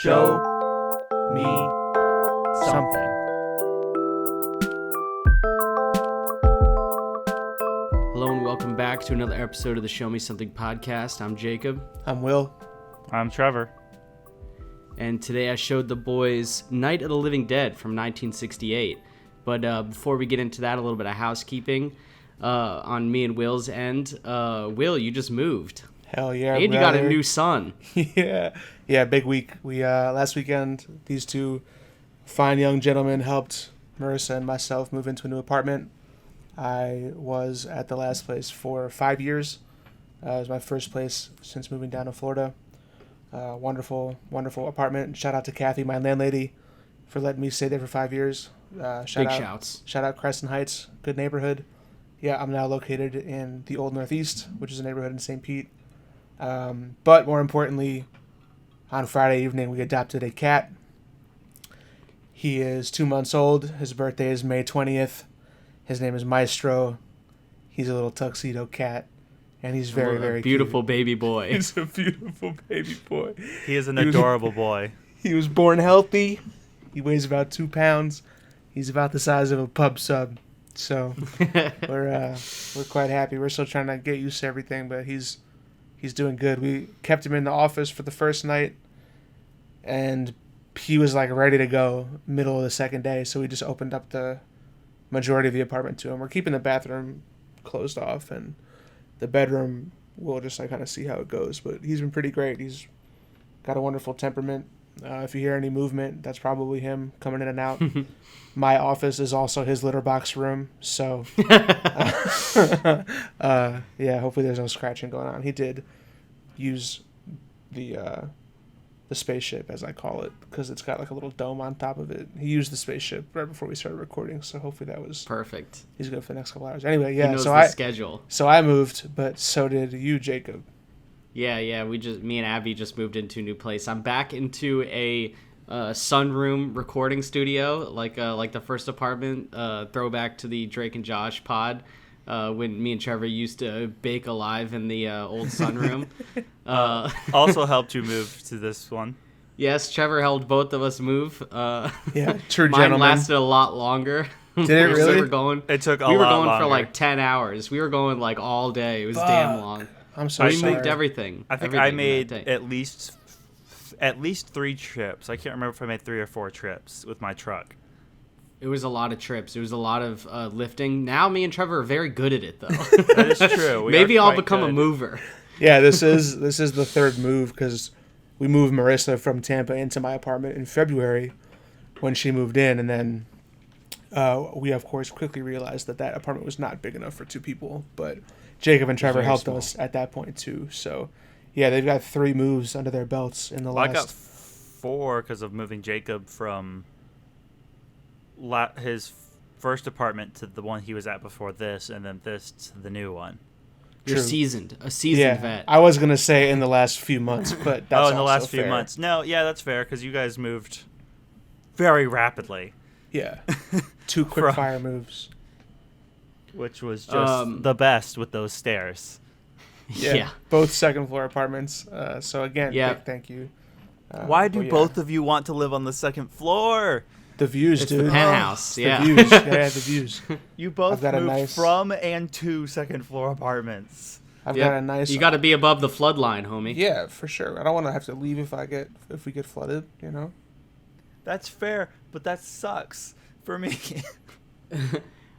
Show me something. Hello and welcome back to another episode of the Show Me Something podcast. I'm Jacob. I'm Will. I'm Trevor. And today I showed the boys Night of the Living Dead from 1968. But before we get into that, a little bit of housekeeping on me and Will's end. Will, you just moved. Hell yeah, And you got a new son. Yeah, big week. We last weekend, these two fine young gentlemen helped Marissa and myself move into a new apartment. I was at the last place for 5 years. It was my first place since moving down to Florida. Wonderful apartment. Shout out to Kathy, my landlady, for letting me stay there for 5 years. Shouts. Shout out Crescent Heights, good neighborhood. Yeah, I'm now located in the Old Northeast, which is a neighborhood in St. Pete. But more importantly, on Friday evening, we adopted a cat. He is 2 months old. His birthday is May 20th. His name is Maestro. He's a little tuxedo cat, and he's very, very beautiful cute. baby boy. He's a beautiful baby boy. He is an adorable boy. He was born healthy. He weighs about 2 pounds. He's about the size of a pub sub. So we're quite happy. We're still trying to get used to everything, but he's doing good. We kept him in the office for the first night, and he was like ready to go middle of the second day. So we just opened up the majority of the apartment to him. We're keeping the bathroom closed off, and the bedroom we'll just like kind of see how it goes. But he's been pretty great. He's got a wonderful temperament. If you hear any movement, that's probably him coming in and out. My office is also his litter box room, so yeah, hopefully there's no scratching going on. He did use the spaceship, as I call it, because it's got like a little dome on top of it. He used the spaceship right before we started recording, so hopefully that was Perfect. He's good for the next couple hours. Anyway, yeah. He knows So the schedule. So I moved, but so did you, Jacob. Yeah. Me and Abby just moved into a new place. I'm back into a sunroom recording studio, like the first apartment. Throwback to the Drake and Josh pod, when me and Trevor used to bake alive in the old sunroom. Also helped you move to this one. Yes, Trevor helped both of us move. Yeah, true Mine gentleman. lasted a lot longer. Did it really? We were going. It took a We were lot going longer. for like 10 hours. We were going like all day. It was damn long. I'm so We sorry. moved everything. I think everything I in made that day. at least 3 trips. I can't remember if I made 3 or 4 trips with my truck. It was a lot of trips. It was a lot of lifting. Now me and Trevor are very good at it, though. That is true. We Maybe are I'll quite become a good. mover. Yeah, this is the third move because we moved Marissa from Tampa into my apartment in February when she moved in, and then we of course quickly realized that apartment was not big enough for 2 people. But Jacob and Trevor very helped small. us at that point too. So yeah, they've got 3 moves under their belts in the Well, I last. got 4 because of moving Jacob from his first apartment to the one he was at before this, and then this to the new one. You're True. a seasoned vet. I was gonna say in the last few months, but that's in the also last few fair. months. No, yeah, that's fair because you guys moved very rapidly, Yeah, 2 quick From- fire moves. which was just the best with those stairs. Yeah. Both second floor apartments. So again, Yeah. big thank you. Why do but yeah. both of you want to live on the second floor? The views, It's dude. the penthouse. It's the Yeah. views. Yeah, the views. You both I've got a moved nice- from and to second floor apartments. I've Yep. got a nice. You got to be above the flood line, homie. Yeah, for sure. I don't want to have to leave if we get flooded. You know. That's fair, but that sucks for me.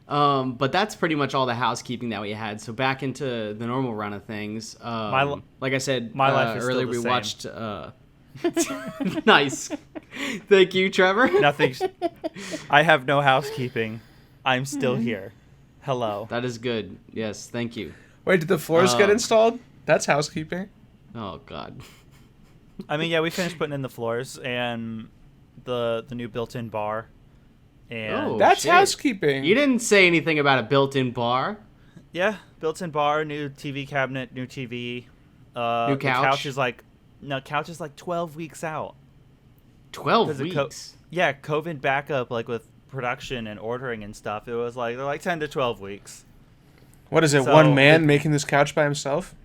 But that's pretty much all the housekeeping that we had. So back into the normal run of things. Like I said my life is earlier, still the we same. watched. Nice. Thank you, Trevor. Nothing. I have no housekeeping. I'm still here. Hello. That is good. Yes, thank you. Wait, did the floors get installed? That's housekeeping. Oh God. I mean, yeah, we finished putting in the floors and the new built-in bar. And Oh. That's shit. housekeeping. You didn't say anything about a built-in bar. yeah, built-in bar, new TV cabinet, new TV. New The couch? couch is like 12 weeks out. 12 'Cause of weeks. Yeah, COVID backup, like with production and ordering and stuff. It was like they're like 10 to 12 weeks. What is it? So, One man making this couch by himself?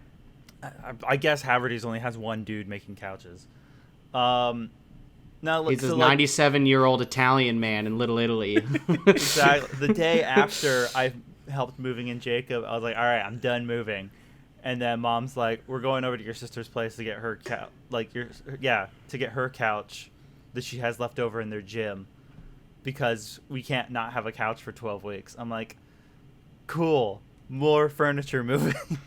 I guess Haverty's only has one dude making couches. Now, He's so, a like, 97-year-old Italian man in Little Italy. exactly. The day after I helped moving in Jacob, I was like, all right, I'm done moving. And then Mom's like, we're going over to your sister's place to get her to get her couch that she has left over in their gym, because we can't not have a couch for 12 weeks. I'm like, cool, more furniture moving.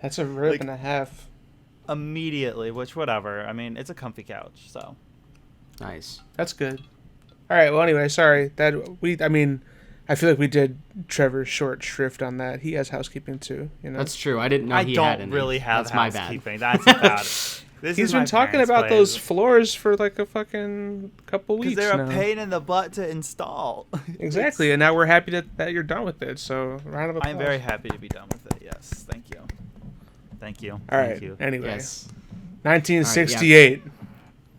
That's a rip Like, and a half. Immediately, which, whatever. I mean, it's a comfy couch, so. Nice. That's good. All right. Well, anyway, sorry I mean, I feel like we did Trevor short shrift on that. He has housekeeping too. You know. That's true. I didn't know I he had don't any. really have That's my bad. housekeeping. That's about it. This He's is been my talking parents' about place. those floors for like a fucking couple Because weeks they're now. a pain in the butt to install. Exactly, and now we're happy that you're done with it. So round of applause. I'm very happy to be done with it. Yes, thank you. Thank you. All Thank right. you. Anyway, Yes. 1968.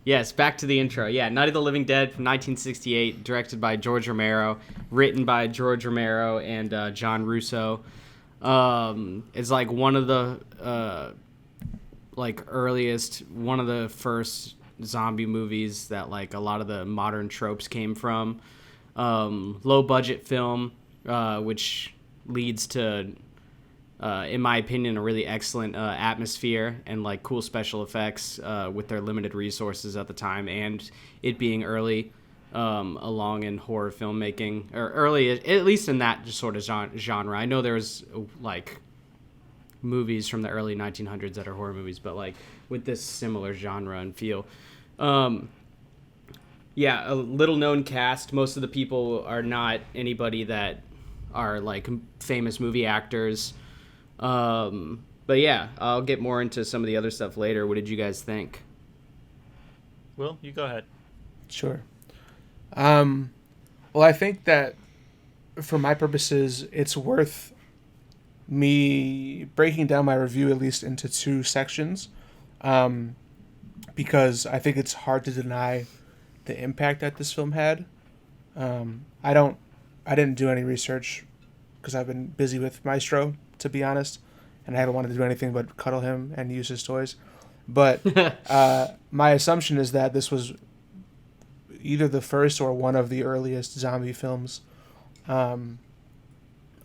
Yes, back to the intro. Yeah, Night of the Living Dead from 1968, directed by George Romero, written by George Romero and John Russo. It's like one of the one of the first zombie movies that like a lot of the modern tropes came from. Low budget film, which leads to, in my opinion, a really excellent atmosphere and like cool special effects with their limited resources at the time, and it being early along in horror filmmaking, or early at least in that sort of genre. I know there's like movies from the early 1900s that are horror movies, but like with this similar genre and feel. Yeah, a little known cast. Most of the people are not anybody that are like famous movie actors. But yeah, I'll get more into some of the other stuff later. What did you guys think? Will, you go ahead. Sure. Well, I think that for my purposes, it's worth me breaking down my review at least into two sections, because I think it's hard to deny the impact that this film had. I didn't do any research because I've been busy with Maestro, to be honest, and I haven't wanted to do anything but cuddle him and use his toys. But my assumption is that this was either the first or one of the earliest zombie films.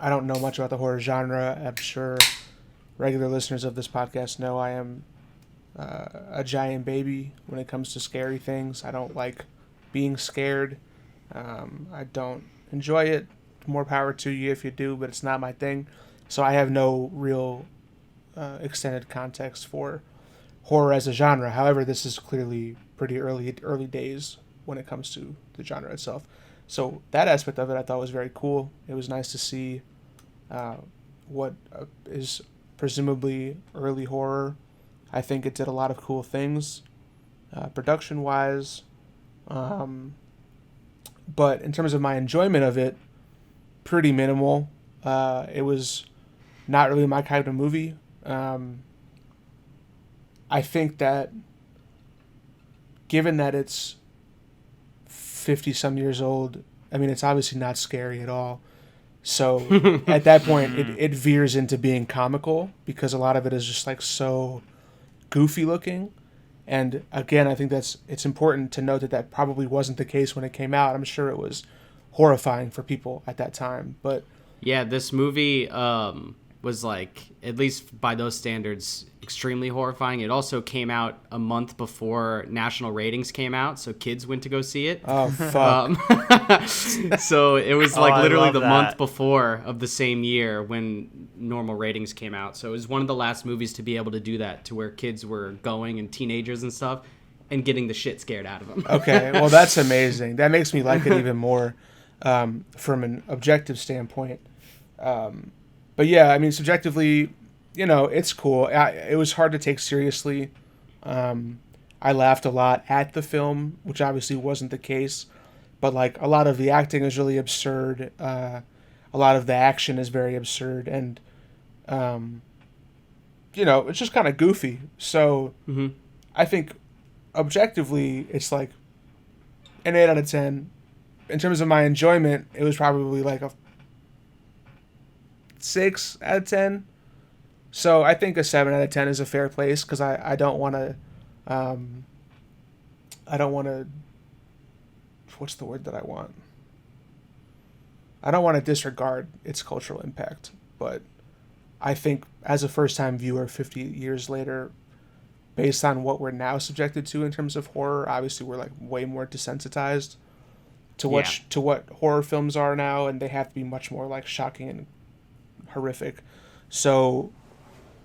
I don't know much about the horror genre. I'm sure regular listeners of this podcast know I am a giant baby when it comes to scary things. I don't like being scared. I don't enjoy it. More power to you if you do, but it's not my thing. So I have no real extended context for horror as a genre. However, this is clearly pretty early days when it comes to the genre itself. So that aspect of it I thought was very cool. It was nice to see what is presumably early horror. I think it did a lot of cool things production-wise. But in terms of my enjoyment of it, pretty minimal. It was not really my kind of movie. I think that given that it's 50-some years old, I mean, it's obviously not scary at all. So at that point, it veers into being comical because a lot of it is just like so goofy looking. And again, I think it's important to note that probably wasn't the case when it came out. I'm sure it was horrifying for people at that time. But yeah, this movie was like, at least by those standards, extremely horrifying. It also came out a month before national ratings came out, so kids went to go see it. oh fuck. So it was like I literally love the that. month before of the same year when normal ratings came out. So it was one of the last movies to be able to do that, to where kids were going and teenagers and stuff and getting the shit scared out of them. Okay, well that's amazing. That makes me like it even more from an objective standpoint. But yeah, I mean, subjectively, you know, it's cool. It was hard to take seriously. I laughed a lot at the film, which obviously wasn't the case. But like a lot of the acting is really absurd. A lot of the action is very absurd, and you know, it's just kind of goofy. So I think objectively, it's like an 8 out of 10. In terms of my enjoyment, it was probably like a 6 out of 10. So I think a 7 out of 10 is a fair place because I don't want to what's the word that I want? I don't want to disregard its cultural impact, but I think as a first-time viewer 50 years later, based on what we're now subjected to in terms of horror, obviously we're like way more desensitized to what horror films are now, and they have to be much more like shocking and horrific. So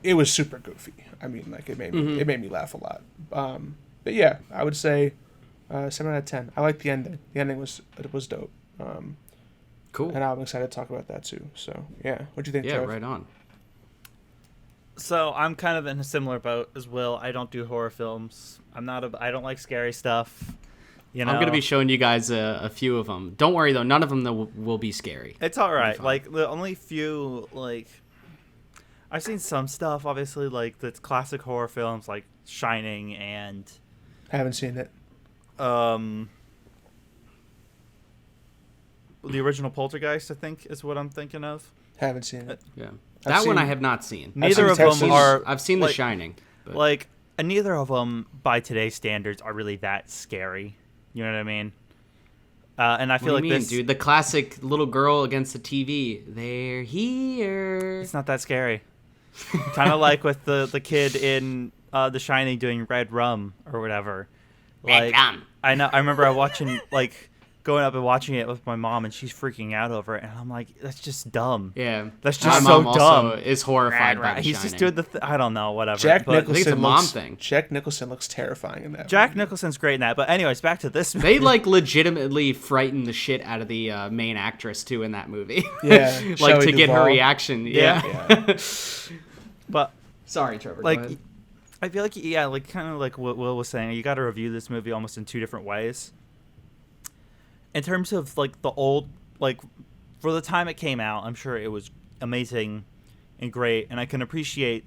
it was super goofy. I mean, like it made me laugh a lot. But yeah, I would say 7 out of 10. I like the ending. The ending was dope. Cool. And I'm excited to talk about that too. So yeah, what do you think? Yeah, Trev? right on. So I'm kind of in a similar boat as Will. I don't do horror films. I don't like scary stuff. You know? I'm going to be showing you guys a few of them. Don't worry, though. None of them will be scary. It's all right. Like, the only few, like... I've seen some stuff, obviously, like, the classic horror films, like Shining and... Haven't seen it. The original Poltergeist, I think, is what I'm thinking of. Haven't seen it. Yeah. I've That one seen- I have not seen. Neither of Texas. them are... I've seen like, The Shining. But Like, and neither of them, by today's standards, are really that scary. You know what I mean? And I feel what like do you mean, this... dude? The classic little girl against the TV. They're here. It's not that scary. Kind of like with the kid in The Shining doing red rum or whatever. Red rum. I know. I remember watching going up and watching it with my mom, and she's freaking out over it, and I'm like, that's just dumb. Yeah. That's My just so mom dumb. also is horrified by The He's Shining. just doing I don't know, whatever. Jack But Nicholson I think it's a mom looks, thing. Jack Nicholson looks terrifying in that. Jack movie. Nicholson's great in that. But anyways, back to this. They like legitimately frighten the shit out of the main actress too in that movie. Yeah, like Shelley to get her Duvall. reaction. Yeah. Yeah. But Sorry, Trevor. like, go ahead. I feel like like kind of like what Will was saying, you got to review this movie almost in two different ways. In terms of like the old, like for the time it came out, I'm sure it was amazing and great, and I can appreciate.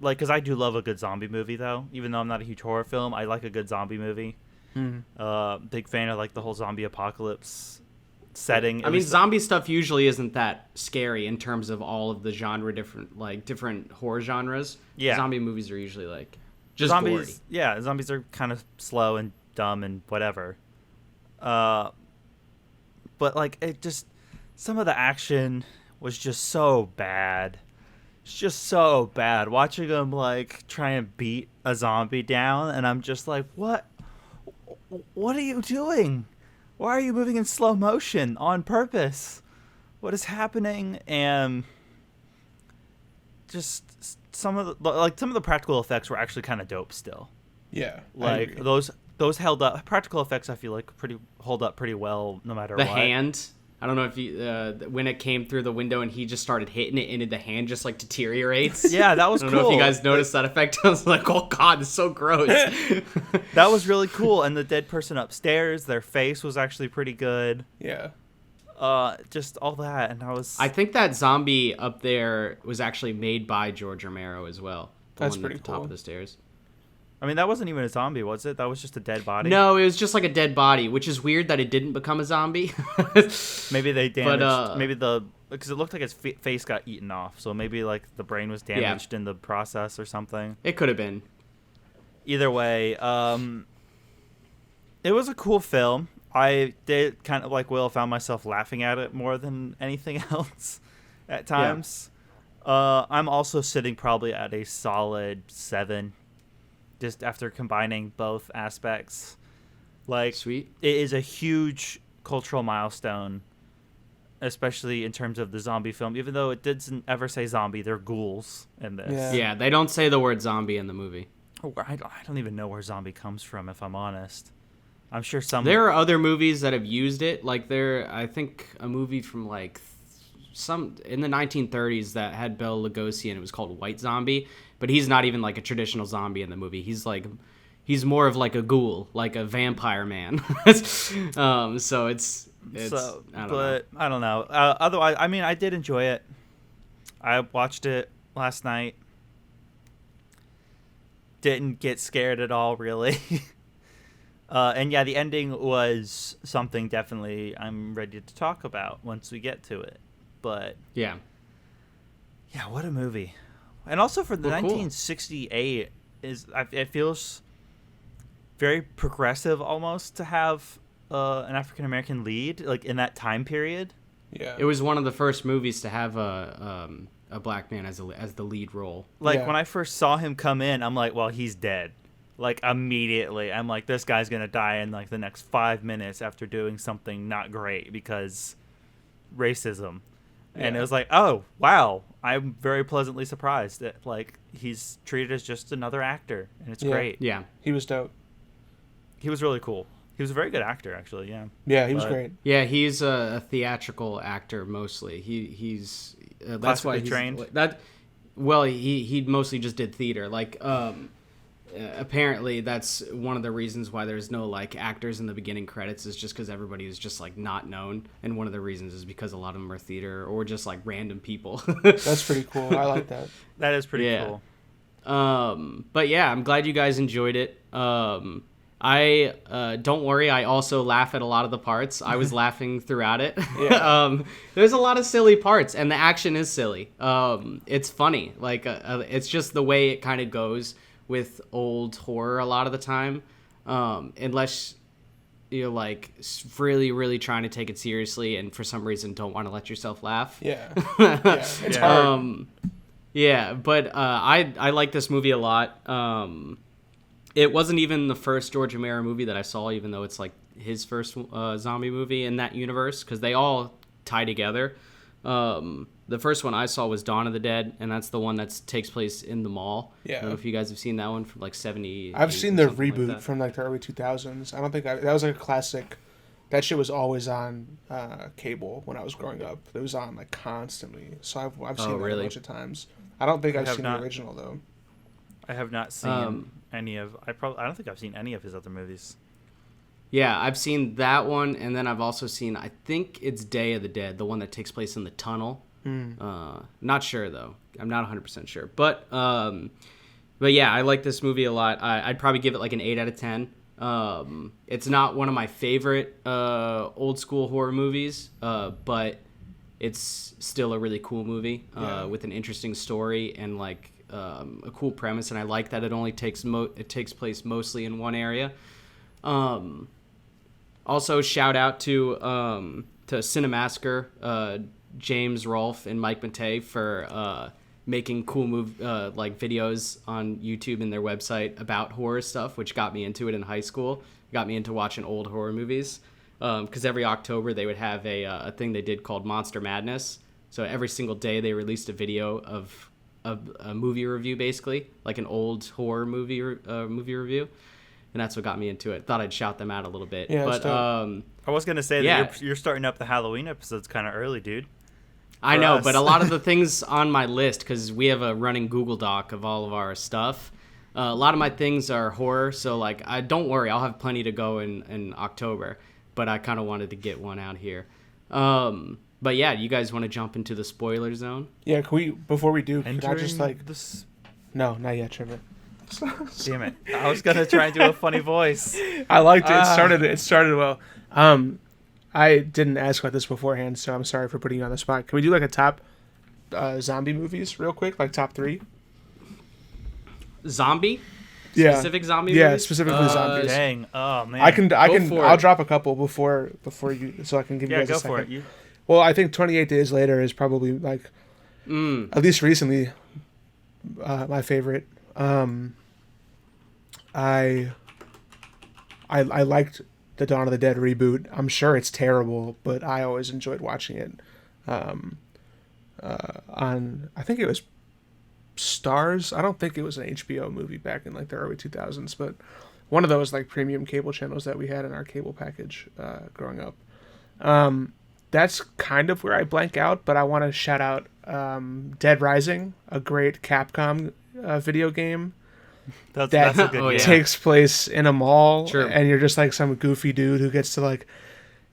Like, because I do love a good zombie movie, though. Even though I'm not a huge horror film, I like a good zombie movie. Big fan of like the whole zombie apocalypse setting. I mean, zombie stuff usually isn't that scary in terms of all of the different horror genres. Yeah. Zombie movies are usually like just zombies. gory. Yeah, zombies are kind of slow and dumb and whatever. But like it just, some of the action was just so bad. It's just so bad. Watching them like try and beat a zombie down, and I'm just like, what are you doing? Why are you moving in slow motion on purpose? What is happening? And just some of the practical effects were actually kind of dope still. Yeah. I Like agree. those held up. Practical effects I feel like hold up pretty well no matter The what. hand. I don't know if you when it came through the window and he just started hitting it, and the hand just like deteriorates. Yeah, that was I cool. don't know if you guys noticed that effect. I was like, oh god, it's so gross. That was really cool. And the dead person upstairs, their face was actually pretty good. Yeah. Just all that, and I think that zombie up there was actually made by George Romero as well. The That's one pretty at the top cool. of the stairs. I mean, that wasn't even a zombie, was it? That was just a dead body. No, it was just like a dead body, which is weird that it didn't become a zombie. Maybe they damaged. But, maybe because it looked like his face got eaten off, so maybe like the brain was damaged in the process or something. It could have been. Either way, it was a cool film. I did kind of like Will, found myself laughing at it more than anything else at times. I'm also sitting probably at a solid 7, just after combining both aspects. Like, Sweet. it is a huge cultural milestone, especially in terms of the zombie film. Even though it didn't ever say zombie, they're ghouls in this. Yeah. Yeah, they don't say the word zombie in the movie. I don't even know where zombie comes from, if I'm honest. I'm sure some... There are other movies that have used it. Like I think a movie from like some in the 1930s that had Bela Lugosi and it was called White Zombie, but he's not even like a traditional zombie in the movie. He's more of like a ghoul, like a vampire man. So it's I don't know. Otherwise, I mean, I did enjoy it. I watched it last night. Didn't get scared at all, really. And yeah, the ending was something definitely I'm ready to talk about once we get to it. But yeah, what a movie! And also for the Well, cool. 1968 it feels very progressive almost to have an African American lead like in that time period. Yeah. It was one of the first movies to have a black man as the lead role. Like Yeah. when I first saw him come in, I'm like, well, he's dead. Like immediately, I'm like, this guy's gonna die in like the next 5 minutes after doing something not great because racism. And it Yeah. was like, oh wow, I'm very pleasantly surprised that like he's treated as just another actor, and it's Yeah. great. Yeah. He was dope. He was really cool. He was a very good actor, actually. Yeah. Yeah, he was But- great. Yeah, he's a theatrical actor mostly. He's that's why Classically he's trained? that. Well, he mostly just did theater. Like apparently that's one of the reasons why there's no like actors in the beginning credits is just because everybody is just like not known, and one of the reasons is because a lot of them are theater or just like random people. That's pretty cool. I like that. That is pretty Yeah. cool. But yeah, I'm glad you guys enjoyed it. I don't worry, I also laugh at a lot of the parts. I was laughing throughout it. Yeah. There's a lot of silly parts, and the action is silly. It's funny, like it's just the way it kind of goes with old horror a lot of the time, unless you're like really, really trying to take it seriously, and for some reason don't want to let yourself laugh. Yeah. Yeah. It's Yeah. hard. Yeah, but I like this movie a lot. It wasn't even the first George Romero movie that I saw, even though it's like his first zombie movie in that universe, because they all tie together. The first one I saw was Dawn of the Dead, and that's the one that takes place in the mall. Yeah. I don't know if you guys have seen that one from like 70. I've seen the reboot from like the early 2000s. I don't think that was like a classic. That shit was always on cable when I was growing up. It was on like constantly. So I've seen that really? a bunch of times. I don't think I've have seen not. the original though. I have not seen any of. I don't think I've seen any of his other movies. Yeah, I've seen that one, and then I've also seen, I think it's Day of the Dead, the one that takes place in the tunnel. Not sure though. I'm not 100% sure, but yeah, I like this movie a lot. I'd probably give it like an 8 out of 10. It's not one of my favorite old school horror movies, but it's still a really cool movie with an interesting story and like a cool premise. And I like that it only takes place mostly in one area. Also, shout out to Cinemassacre, James Rolfe and Mike Matei for making cool like videos on YouTube and their website about horror stuff, which got me into it in high school. Got me into watching old horror movies. Because every October they would have a thing they did called Monster Madness. So every single day they released a video of a movie review, basically like an old horror movie review. And that's what got me into it. Thought I'd shout them out a little bit. Yeah, but I was gonna say yeah. that you're starting up the Halloween episodes kind of early, dude. I for know, us. but a lot of the things on my list, because we have a running Google Doc of all of our stuff, a lot of my things are horror. So like, don't worry, I'll have plenty to go in October. But I kind of wanted to get one out here. But yeah, you guys want to jump into the spoiler zone? Yeah, can we before we do? Can I Entering just like this. no, not yet, Trevor. Damn it! I was gonna try and do a funny voice. I liked it. It started well. I didn't ask about this beforehand, so I'm sorry for putting you on the spot. Can we do like a top zombie movies real quick, like top 3? Zombie? Yeah. Specific zombie Yeah, movies? specifically zombies. Dang! Oh man! for I'll it. drop a couple before you, so I can give you Yeah, guys a go second. for it. You. Well, I think 28 Days Later is probably like, at least recently, my favorite. I liked the Dawn of the Dead reboot. I'm sure it's terrible, but I always enjoyed watching it. On I think it was Stars. I don't think it was an HBO movie back in like the early 2000s, but one of those like premium cable channels that we had in our cable package growing up. That's kind of where I blank out, but I want to shout out Dead Rising, a great Capcom video game That's that a good Oh, game. yeah. takes place in a mall, Sure. and you're just like some goofy dude who gets to like,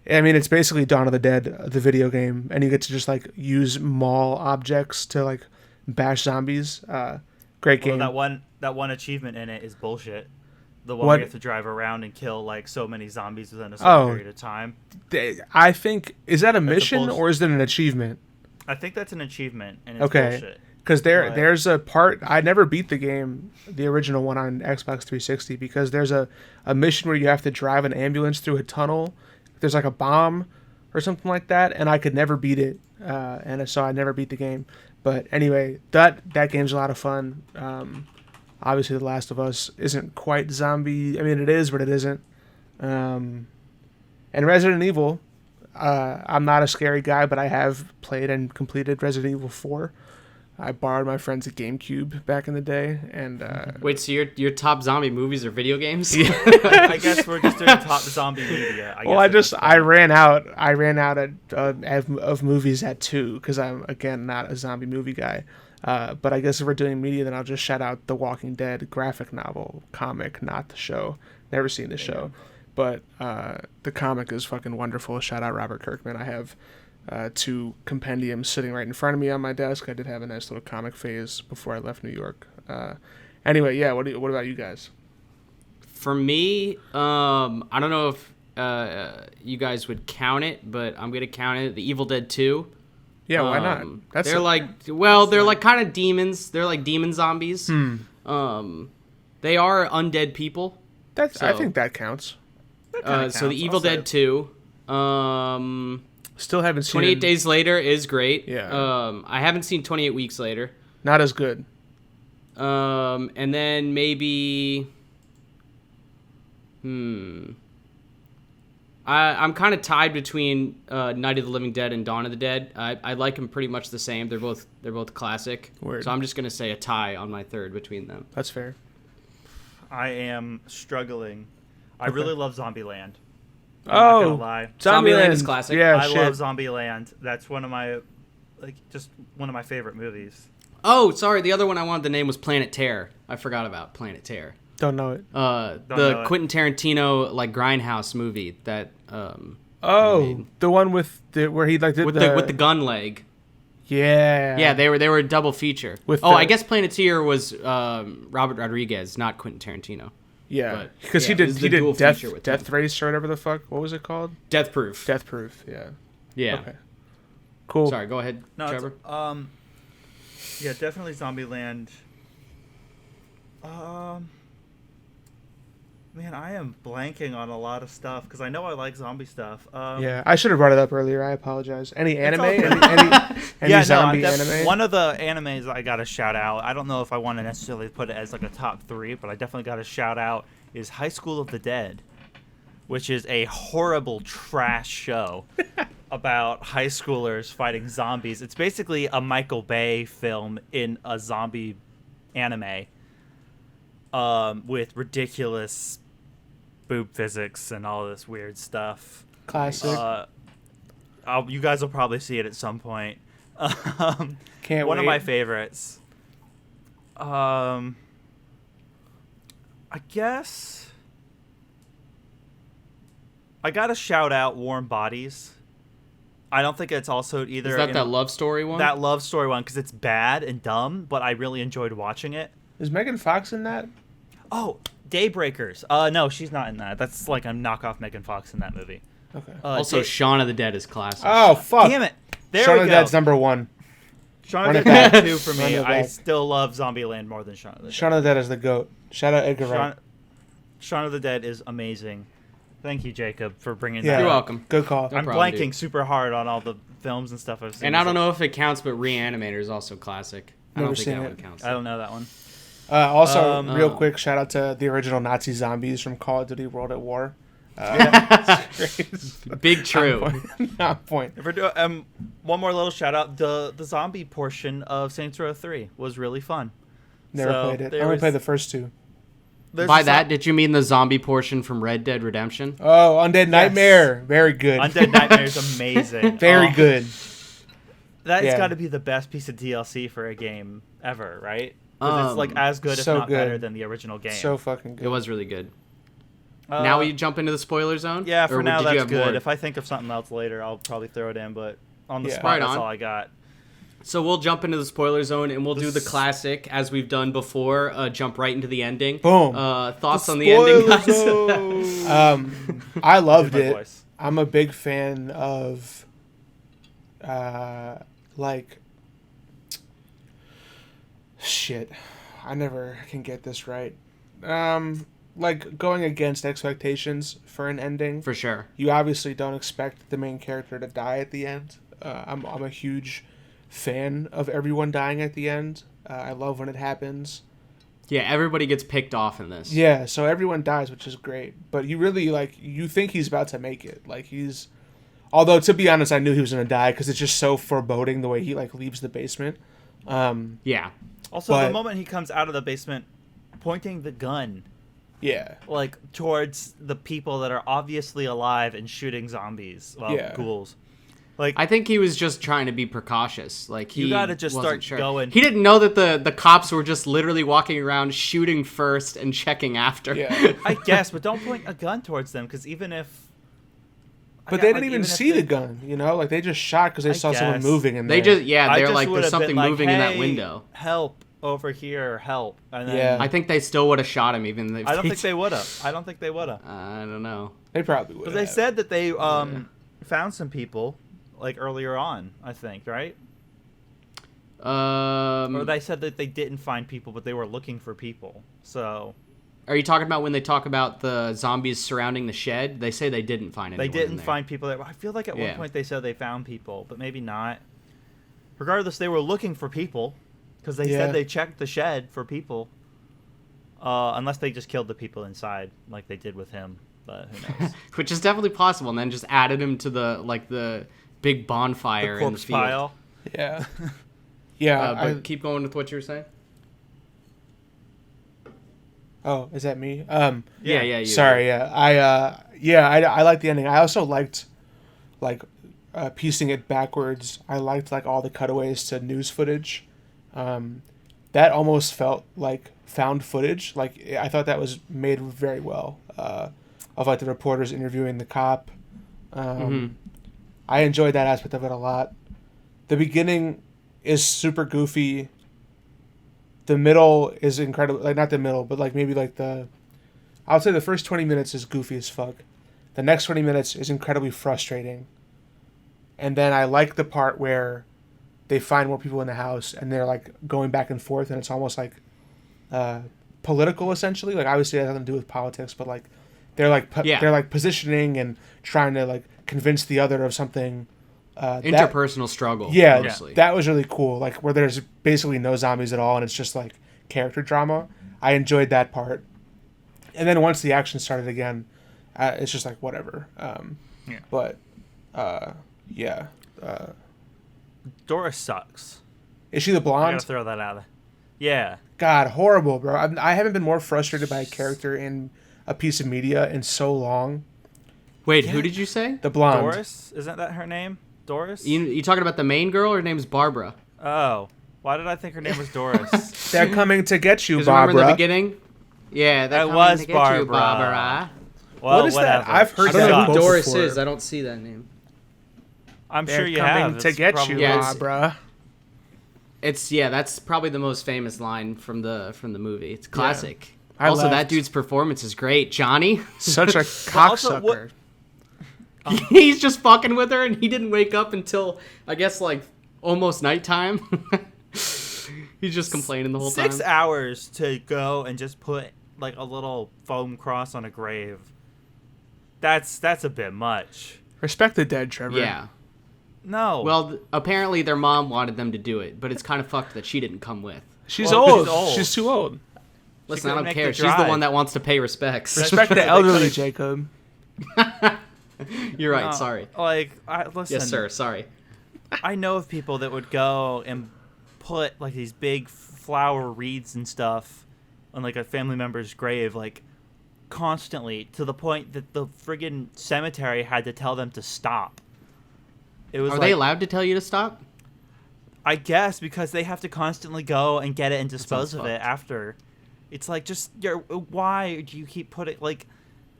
I mean, it's basically Dawn of the Dead, the video game, and you get to just like use mall objects to like bash zombies. Great game. Well, that one achievement in it is bullshit. The one What? where you have to drive around and kill like so many zombies within a certain Oh. period of time. I think, is that a That's a mission bullshit. or is it an achievement? I think that's an achievement and it's Okay. bullshit. Because What? there's a part I never beat the game, the original one on Xbox 360, because there's a mission where you have to drive an ambulance through a tunnel. There's like a bomb or something like that, and I could never beat it, and so I never beat the game. But anyway, that game's a lot of fun. Obviously, The Last of Us isn't quite zombie. I mean, it is, but it isn't. And Resident Evil, I'm not a scary guy, but I have played and completed Resident Evil 4. I borrowed my friend's GameCube back in the day, and Wait, so your top zombie movies are video games? I guess we're just doing top zombie media. I ran out of movies at 2 because I'm again not a zombie movie guy. But I guess if we're doing media, then I'll just shout out The Walking Dead graphic novel, comic, not the show. Never seen the show, but the comic is fucking wonderful. Shout out Robert Kirkman. I have 2 compendiums sitting right in front of me on my desk. I did have a nice little comic phase before I left New York. Anyway, yeah. What about you guys? For me, I don't know if you guys would count it, but I'm gonna count it. The Evil Dead 2. Yeah, why not? They're like kind of demons. They're like demon zombies. They are undead people. I think that counts. So the Evil Dead 2. Still haven't seen 28 Days Later is great. Yeah. I haven't seen 28 Weeks Later. Not as good. And then maybe... I'm kind of tied between Night of the Living Dead and Dawn of the Dead. I like them pretty much the same. They're both classic. Word. So I'm just gonna say a tie on my third between them. That's fair. I am struggling. I really love Zombieland. I'm Oh, not gonna lie. Zombieland is classic. Yeah, I shit. love Zombieland. That's one of my favorite movies. Oh, sorry. The other one I wanted to name was Planet Terror. I forgot about Planet Terror. Don't know it. know The it. Quentin Tarantino like Grindhouse movie that Oh, the one with where he like did with the gun leg. Yeah. Yeah, they were a double feature. With I the- guess Planeteer was Robert Rodriguez, not Quentin Tarantino. Yeah, But, because yeah, he it was did the dual Death feature with Death Race or whatever the fuck. What was it called? Death Proof. Death Proof. Yeah. Yeah. Okay. Cool. Sorry, go ahead, No, Trevor. Yeah, definitely Zombieland. Man, I am blanking on a lot of stuff because I know I like zombie stuff. Yeah, I should have brought it up earlier. I apologize. Any anime? all good. Any zombie anime? One of the animes I got to shout out. I don't know if I want to necessarily put it as like a top 3, but I definitely got to shout out is High School of the Dead, which is a horrible trash show about high schoolers fighting zombies. It's basically a Michael Bay film in a zombie anime, with ridiculous boob physics and all this weird stuff. Classic. You guys will probably see it at some point. Can't One wait. of my favorites. I guess I gotta shout out Warm Bodies. I don't think it's also either Is that love story one? that love story one because it's bad and dumb, but I really enjoyed watching it. Is Megan Fox in that? Oh, Daybreakers. No, she's not in that. That's like a knockoff Megan Fox in that movie. Okay. also, Shaun of the Dead is classic. Oh fuck! Damn it! There Shaun we of go. the Dead's number 1. Shaun Run of it the Dead back. 2 for Run me. it I back. still love Zombieland more than Shaun of the Dead. Shaun of the Dead is the goat. Shout out Edgar Wright. Shaun of the Dead is amazing. Thank you, Jacob, for bringing Yeah. that You're up. welcome. Good call. No I'm problem, blanking dude. super hard on all the films and stuff I've seen. And I don't know if it counts, but Reanimator is also classic. I Never don't think seen that it. one counts. I don't know that one. Also, real Oh. quick, shout out to the original Nazi zombies from Call of Duty World at War. Big true. Not point. If we're doing, one more little shout out. The zombie portion of Saints Row 3 was really fun. Never So, played it. I there only was- played the first 2. There's By a that, did you mean the zombie portion from Red Dead Redemption? Oh, Undead Nightmare. Very good. Undead Nightmare is amazing. Very Oh, good. That has Yeah. got to be the best piece of DLC for a game ever, right? 'Cause it's like as good, if so not better, good. than the original game. So fucking good. It was really good. Uh, Now we jump into the spoiler zone? Yeah, Or for now did you that's have good. more? If I think of something else later, I'll probably throw it in. But on the Yeah. spot, Right that's on. all I got. So we'll jump into the spoiler zone and we'll do the This- classic as we've done before. Jump right into the ending. Boom. Thoughts on the ending, guys? I loved Did my it. voice. I'm a big fan of, like, shit. I never can get this right. Like going against expectations for an ending. For sure. You obviously don't expect the main character to die at the end. I'm a huge fan of everyone dying at the end. I love when it happens. Yeah, everybody gets picked off in this. Yeah, so everyone dies, which is great. But you really, like, you think he's about to make it. Like, he's... Although, to be honest, I knew he was going to die because it's just so foreboding the way he, like, leaves the basement. Yeah. Also, But- the moment he comes out of the basement, pointing the gun, Yeah. like, towards the people that are obviously alive and shooting zombies. Well, Yeah. ghouls. Like, I think he was just trying to be precautious. Like he You gotta just wasn't start sure. going. He didn't know that the cops were just literally walking around shooting first and checking after. Yeah. I guess, but don't point a gun towards them, because even if... But they didn't even see the gun, you know? Like, they just shot because they saw someone guess. moving in there. They just I they're just like would've there's something been like, moving in that "Hey, window. help over here, help." And then Yeah. I think they still would have shot him even if I don't think they would have. I don't think they would have. I don't know. They probably would. But they said that they found some people, like, earlier on, I think, right? Or they said that they didn't find people, but they were looking for people. So Are you talking about when they talk about the zombies surrounding the shed? They say they didn't find anyone. they didn't in there. find people. I feel like at one Yeah. point they said they found people, but maybe not. Regardless, they were looking for people because they Yeah. said they checked the shed for people. Unless they just killed the people inside, like they did with him. But who knows? Which is definitely possible, and then just added him to the big bonfire The in the corpse field. pile. Yeah. Yeah. But keep going with what you were saying. Oh, is that me? Yeah, you. Sorry, yeah. I like the ending. I also liked, like, piecing it backwards. I liked, like, all the cutaways to news footage. That almost felt like found footage. Like, I thought that was made very well. Of, like, the reporters interviewing the cop. I enjoyed that aspect of it a lot. The beginning is super goofy. The middle is incredible. Like, not the middle, but, like, maybe, like, I would say the first 20 minutes is goofy as fuck. The next 20 minutes is incredibly frustrating. And then I like the part where they find more people in the house and they're, like, going back and forth, and it's almost, like, political, essentially. Like, obviously it has nothing to do with politics, but, like, they're, like, they're, like, positioning and trying to, like, convince the other of something. Interpersonal struggle. Yeah, mostly. that was really cool. Like, where there's basically no zombies at all, and it's just, like, character drama. I enjoyed that part. And then once the action started again, it's just like, whatever. Yeah. But, yeah. Doris sucks. Is she the I blonde? gotta throw that out there. Yeah. God, horrible, bro. I haven't been more frustrated by a character in a piece of media in so long. Wait, who did you say? The blonde. Doris? Isn't that her name? Doris? You talking about the main girl? Her name's Barbara. Oh. Why did I think her name was Doris? They're coming to get you, 'Cause remember in the Barbara. beginning? Yeah, That coming was to get Barbara. You, Barbara. Well, What is that? whatever. I've heard I don't that know who quote Doris before. is. I don't see that name. I'm They're sure you coming have. to It's get probably- you, Yeah, it's- Barbara. That's probably the most famous line from the movie. It's classic. I Also, that laughed. dude's performance is great. Johnny, Such a also, cocksucker. he's just fucking with her, and he didn't wake up until I guess like almost nighttime. He's just complaining the whole 6 time. hours to go and just put like a little foam cross on a grave. That's a bit much. Respect the dead, Trevor. Yeah. No. Well, apparently their mom wanted them to do it, but it's kind of fucked that she didn't come with. She's Well, old. she's old. She's too old. Listen, I couldn't don't make care. the She's the drive. one that wants to pay respects. Respect the They elderly, could've- Jacob. You're right. No, Sorry. Like, listen. Yes, sir. Sorry. I know of people that would go and put like these big flower wreaths and stuff on like a family member's grave, like constantly, to the point that the friggin' cemetery had to tell them to stop. It was Are like, they allowed to tell you to stop? I guess because they have to constantly go and get it and dispose of it fucked. after. It's like, just why do you keep putting like?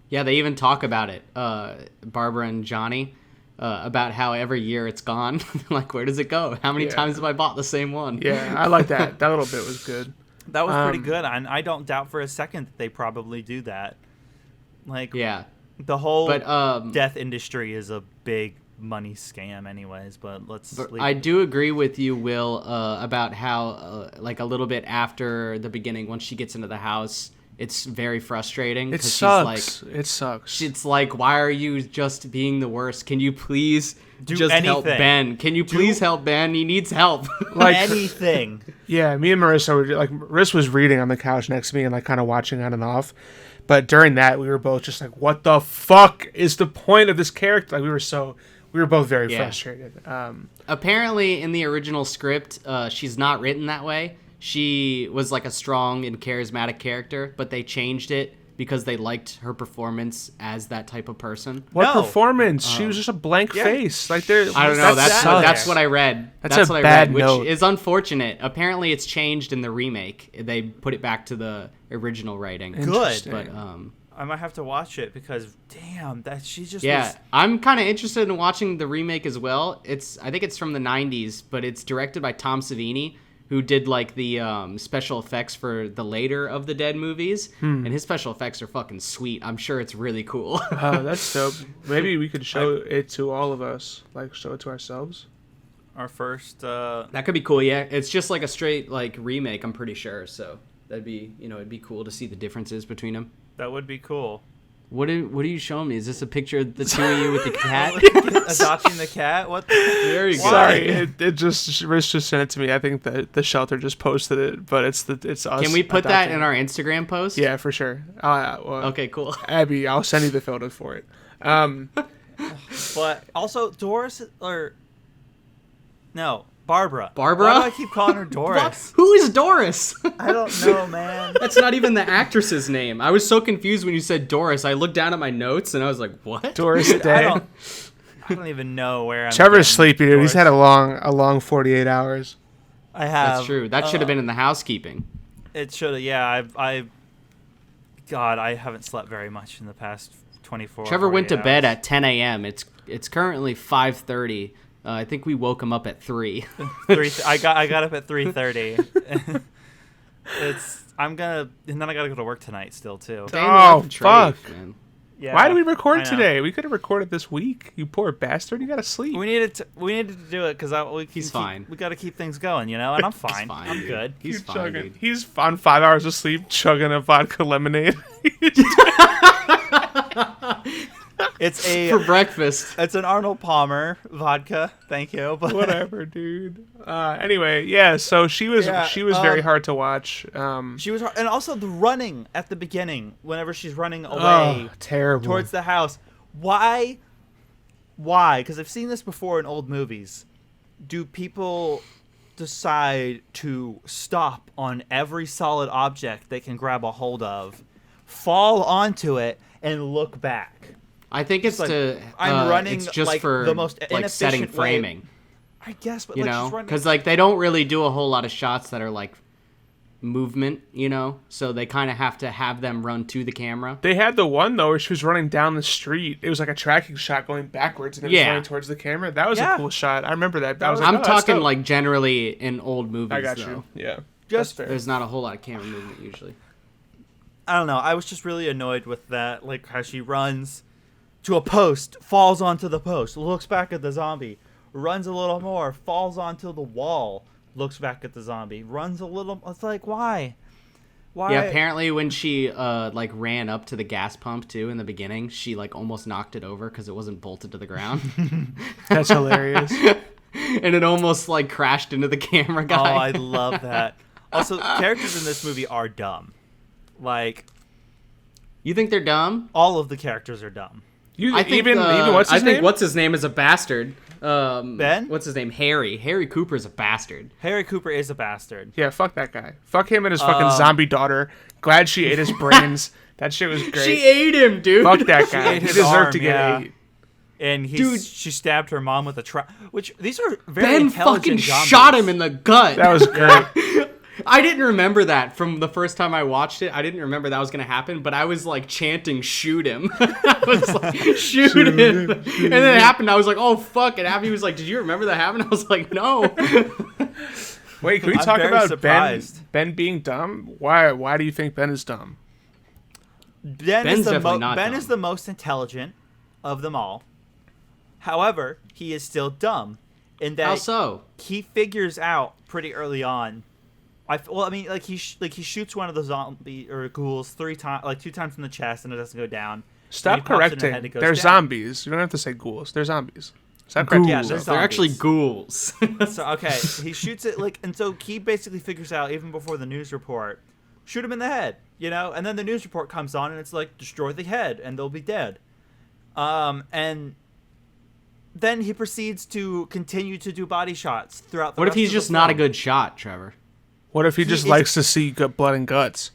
Yeah, they even talk about it, Barbara and Johnny, about how every year it's gone. Like, where does it go? How many Yeah. times have I bought the same one? Yeah, I like that. That little bit was good. That was pretty Um, good, and I don't doubt for a second that they probably do that. Like, Yeah. the whole But, death industry is a big money scam anyways, but let's leave I do agree with you, Will, about how like a little bit after the beginning, once she gets into the house, it's very frustrating. It 'cause sucks. It sucks. It's like, why are you just being the worst? Can you please Do just help anything. Ben? Can you please help Ben? He needs help. Like- anything. Yeah, me and Marissa were like, Marissa was reading on the couch next to me and like kind of watching on and off. But during that, we were both just like, what the fuck is the point of this character? Like, we were both very Yeah. frustrated. Apparently, in the original script, she's not written that way. She was like a strong and charismatic character, but they changed it because they liked her performance as that type of person. What No. performance? She was just a blank face. Like, there. I don't know. That's That's what I read. That's a what I bad read, which note. is unfortunate. Apparently, it's changed in the remake. They put it back to the original writing. Interesting. But I might have to watch it because damn, that she just yeah, was, I'm kind of interested in watching the remake as well. I think it's from the 90s, but it's directed by Tom Savini, who did like the special effects for the later of the Dead movies, and his special effects are fucking sweet. I'm sure it's really cool. Oh, that's dope. Maybe we could show it to all of us. Like, show it to ourselves. our first. That could be cool. Yeah, it's just like a straight like remake. I'm pretty sure. So that'd be it'd be cool to see the differences between them. That would be cool. What are you showing me? Is this a picture of the two of you with the cat? Adopting the cat. What? There you go. Sorry, it just Rich just sent it to me. I think that the shelter just posted it, but it's us. Can we put that adopting in it. our Instagram post? Yeah, for sure. Well, Okay, cool. Abby, I'll send you the photo for it. But also Doris or no Barbara. Barbara? Why do I keep calling her Doris? Who is Doris? I don't know, man. That's not even the actress's name. I was so confused when you said Doris. I looked down at my notes and I was like, what? Doris I Day. don't even know where I'm. Trevor's getting sleepy, dude. He's Doris. had a long 48 hours. I have. That's true. That should have been in the housekeeping. It should have. Yeah, God, I haven't slept very much in the past 24. Trevor went to 48 bed hours. at 10 a.m. It's currently 5:30. I think we woke him up at 3. I got up at 3:30. And then I gotta go to work tonight still too. Stay in the life of fuck. Trafe, man. Yeah, Why did we I record know. today? We could have recorded this week. You poor bastard. You gotta sleep. We needed to do it because He's fine. We got to keep things going, and I'm fine. fine, I'm dude. good. He's Keep fine, chugging. dude. He's on 5 hours of sleep, chugging a vodka lemonade. It's For breakfast. It's an Arnold Palmer vodka. Thank you. But Whatever, dude. Anyway, yeah. So she was Yeah, very hard to watch. she was, and also the running at the beginning, whenever she's running away Oh, terrible. towards the house. Why? Because I've seen this before in old movies. Do people decide to stop on every solid object they can grab a hold of, fall onto it, and look back? I think it's like, to. I'm running, It's just like, for the most like setting inefficient way- framing. I guess, but You like know, she's running. because like they don't really do a whole lot of shots that are like movement. So they kind of have to have them run to the camera. They had the one though where she was running down the street. It was like a tracking shot going backwards and then Yeah. running towards the camera. That was Yeah. a cool shot. I remember that. I was like, I'm oh, that's talking dope. like generally in old movies. I got though. you. Yeah. Just- That's fair. There's not a whole lot of camera movement usually. I don't know. I was just really annoyed with that, like how she runs to a post, falls onto the post, looks back at the zombie, runs a little more, falls onto the wall, looks back at the zombie, runs a little. It's like, why? Yeah, apparently when she like ran up to the gas pump too in the beginning, she like almost knocked it over because it wasn't bolted to the ground, That's hilarious. and it almost like crashed into the camera Oh, guy. I love that. Also, characters in this movie are dumb. Like, You think they're dumb? all of the characters are dumb. I think even what's his I think name? what's his name is a bastard. Ben? What's his name? Harry. Harry Cooper's a bastard. Harry Cooper is a bastard. Yeah, fuck that guy. Fuck him and his fucking zombie daughter. Glad she ate his brains. That shit was great. She ate him, dude. Fuck that guy. ate He his deserved arm, to get yeah. ate. And Dude. she stabbed her mom with a trap. Which, these are very Ben intelligent fucking zombies. shot him in the gut. That was great. I didn't remember that from the first time I watched it. I didn't remember that was gonna happen, but I was like chanting, "Shoot him!" I was like, "Shoot him!" And then it happened. I was like, "Oh fuck!" And Abby was like, "Did you remember that happened?" I was like, "No." Wait, can we I'm talk very about surprised. Ben being dumb? Why do you think Ben is dumb? Ben Ben's is the definitely not Ben dumb. is the most intelligent of them all. However, he is still dumb in that How so? he figures out pretty early on. He shoots one of the zombie or ghouls 3 times, like 2 times in the chest, and it doesn't go down. Stop And he pops it in the correcting. head, it goes They're down. zombies. You don't have to say ghouls. They're zombies. Stop correcting Yeah, yourself. they're They're actually zombies. ghouls. So okay, he shoots it and so he basically figures out even before the news report, shoot him in the head, and then the news report comes on and it's like destroy the head and they'll be dead, and then he proceeds to continue to do body shots throughout. What if he's just not a good shot, Trevor? What if he just is- likes to see blood and guts?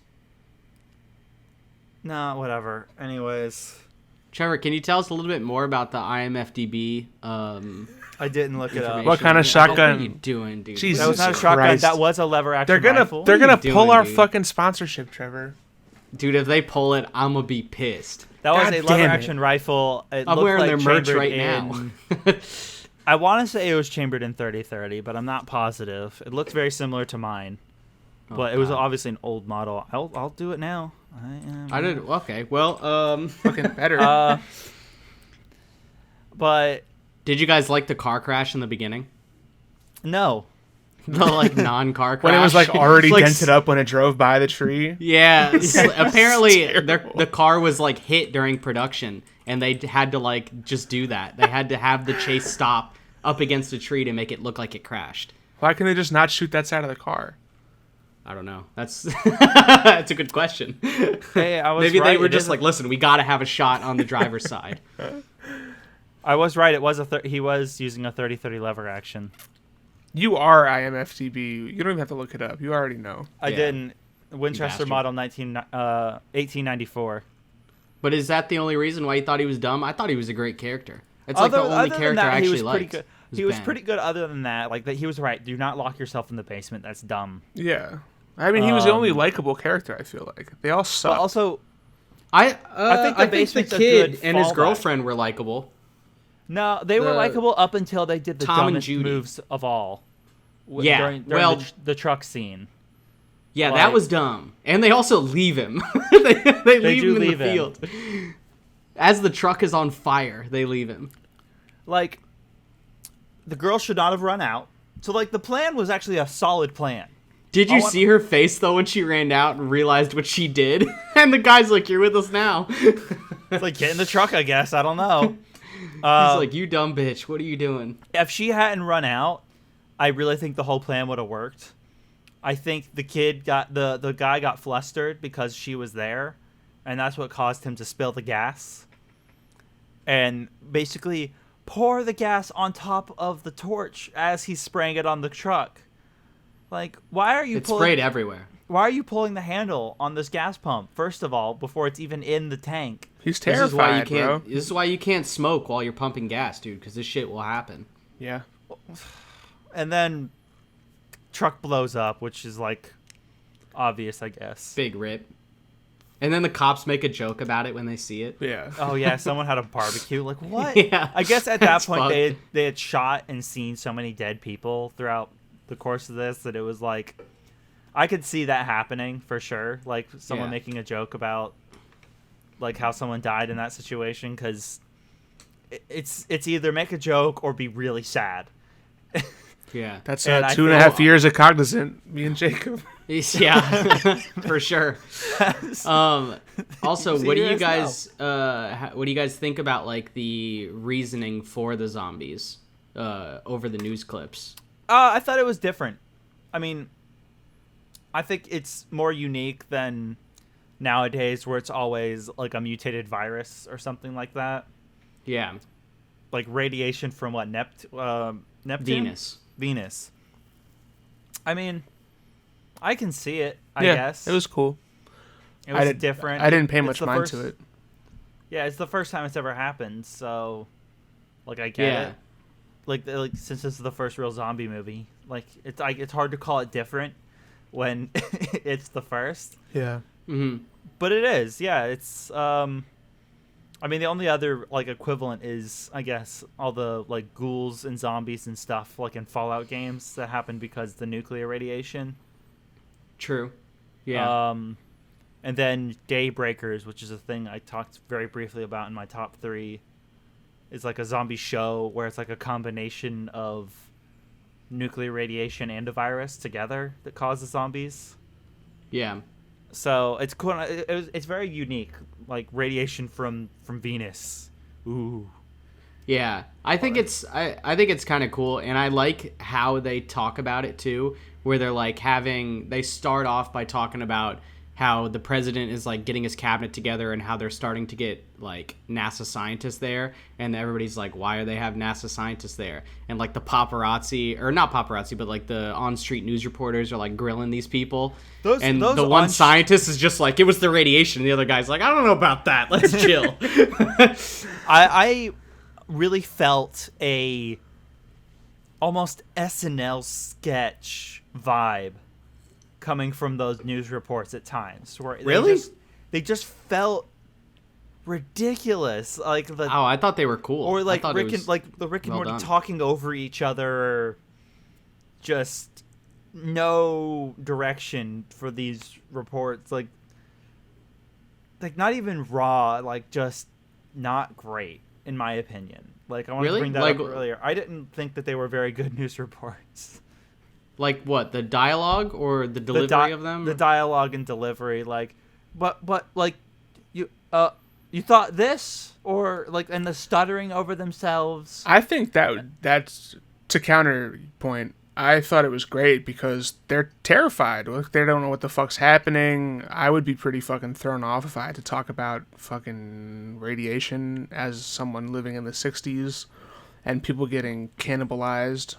Nah, whatever. Anyways, Trevor, can you tell us a little bit more about the IMFDB? I didn't look it up. What kind of What shotgun? are you doing, dude? Jesus That was not a shotgun. Christ. That was a lever action They're rifle. gonna What are you pull doing, our dude? fucking sponsorship, Trevor. Dude, if they pull it, I'm gonna be pissed. That was God a damn lever it. action rifle. It I'm looked wearing like their merch chambered right in- now. I want to say it was chambered in 3030, but I'm not positive. It looked very similar to mine, Oh, but it was God. obviously an old model. I'll do it now. I did. Okay. Well, Fucking better. But did you guys like the car crash in the beginning? no. The like non-car crash when it was like already Like, dented up when it drove by the tree. Yeah. Apparently, terrible. the car was like hit during production, and they had to like just do that. They had to have the chase stop up against a tree to make it look like it crashed. Why can they just not shoot that side of the car? I don't know. That's that's a good question. Hey, I was Maybe right. they were It just is like, listen, we got to have a shot on the driver's side. I was right. It was he was using a 3030 lever action. You are IMFDB. You don't even have to look it up. You already know. I Yeah. didn't. Winchester bastard. model 1894. But is that the only reason why you thought he was dumb? I thought he was a great character. It's like the only Other than character that, I actually he was pretty liked. good. was He was Ben. pretty good. Other than that, like that, he was right. Do not lock yourself in the basement. That's dumb. Yeah. I mean, he was the only likable character, I feel like. They all suck. But also, I think the think the basement's a kid good and his fallback. girlfriend were likable. no, they were The- likable up until they did the Tom and dumbest Judy. moves of all. Yeah, during well- the truck scene. Yeah, Like- that was dumb. And they also leave him. they leave do him in leave the him. field. As the truck is on fire, they leave him. Like, the girl should not have run out. So, like, the plan was actually a solid plan. Did you I want- see her face though when she ran out and realized what she did? And the guy's like, "You're with us now." He's It's like, get in the truck, I guess. I don't know. like, "You dumb bitch, what are you doing?" If she hadn't run out, I really think the whole plan would have worked. I think the guy got flustered because she was there, and that's what caused him to spill the gas. And basically pour the gas on top of the torch as he's spraying it on the truck. Like, why are you It sprayed everywhere. Why are you pulling the handle on this gas pump, first of all, before it's even in the tank? He's This is why you terrified, bro. can't. This is why you can't smoke while you're pumping gas, dude. Because this shit will happen. Yeah. And then truck blows up, which is like obvious, I guess. Big rip. And then the cops make a joke about it when they see it. Yeah. Oh yeah, someone had a barbecue. Like what? Yeah, I guess at that that's point fucked. they had shot and seen so many dead people throughout the course of this that it was like I could see that happening for sure. Like someone Yeah. making a joke about like how someone died in that situation because it's either make a joke or be really sad. Yeah. That's And I 2.5 feel- years of Cognizant, me and Jacob. Yeah, for sure. Also, what do you Serious guys what do you guys think about like the reasoning for the zombies over the news clips? I thought it was different. I mean, I think it's more unique than nowadays where it's always like a mutated virus or something like that. Yeah, Like radiation from what? Neptune? Venus. I mean, I can see it, I yeah, guess. it was cool. It was I didn't, different. I didn't pay It's much the mind first- to it. Yeah, it's the first time it's ever happened, so like I get Yeah. it. Like since this is the first real zombie movie, like it's hard to call it different when it's the first. Yeah. hmm But it is, yeah. It's I mean the only other like equivalent is I guess all the like ghouls and zombies and stuff like in Fallout games that happen because the nuclear radiation. True. Yeah. And then Daybreakers, which is a thing I talked very briefly about in my top 3, is like a zombie show where it's like a combination of nuclear radiation and a virus together that causes zombies. Yeah. So it's cool. It's very unique, like radiation from Venus. Ooh. Yeah, I think it's kind of cool, and I like how they talk about it too, where they're like they start off by talking about how the president is like getting his cabinet together and how they're starting to get like NASA scientists there, and everybody's like, why are they have NASA scientists there? And like the paparazzi, or not paparazzi, but like the on-street news reporters are like grilling these people, and the one scientist is just like, it was the radiation, and the other guy's like, I don't know about that, let's chill. I really felt a almost SNL sketch vibe coming from those news reports at times, where they just felt ridiculous. Like I thought they were cool. Or like Rick and Morty talking over each other, just no direction for these reports. Like not even raw. Like just not great in my opinion. Like I wanted to bring that up earlier. I didn't think that they were very good news reports. Like what, the dialogue or the delivery of them? The dialogue and delivery, like, but like, you thought this, or like, and the stuttering over themselves. I think that's to counterpoint. I thought it was great because they're terrified. Look, they don't know what the fuck's happening. I would be pretty fucking thrown off if I had to talk about fucking radiation as someone living in the 60s and people getting cannibalized.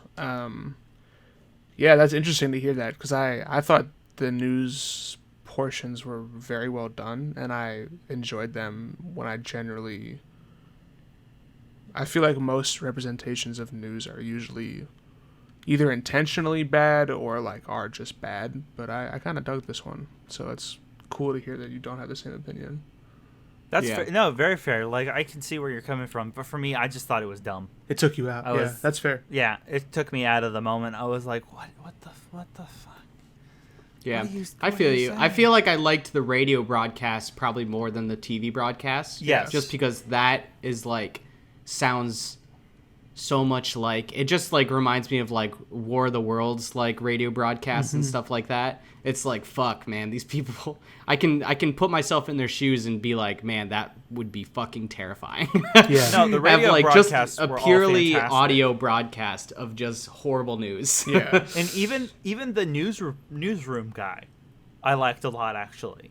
Yeah, that's interesting to hear that because I thought the news portions were very well done and I enjoyed them when I feel like most representations of news are usually either intentionally bad or like are just bad, but I kind of dug this one, so it's cool to hear that you don't have the same opinion. That's fair. No, very fair. Like I can see where you're coming from, but for me, I just thought it was dumb. It took you out. That's fair. Yeah, it took me out of the moment. I was like, what the fuck? Yeah, I feel you. I feel like I liked the radio broadcast probably more than the TV broadcast. Yes. Just because that is like sounds so much like, it just like reminds me of like War of the Worlds, like radio broadcasts and stuff like that. It's like, fuck, man, these people, I can put myself in their shoes and be like, man, that would be fucking terrifying. Yeah. No, the radio like broadcasts just a were all purely fantastic. audio broadcast of just horrible news. Yeah. And even the newsroom guy, I liked a lot actually.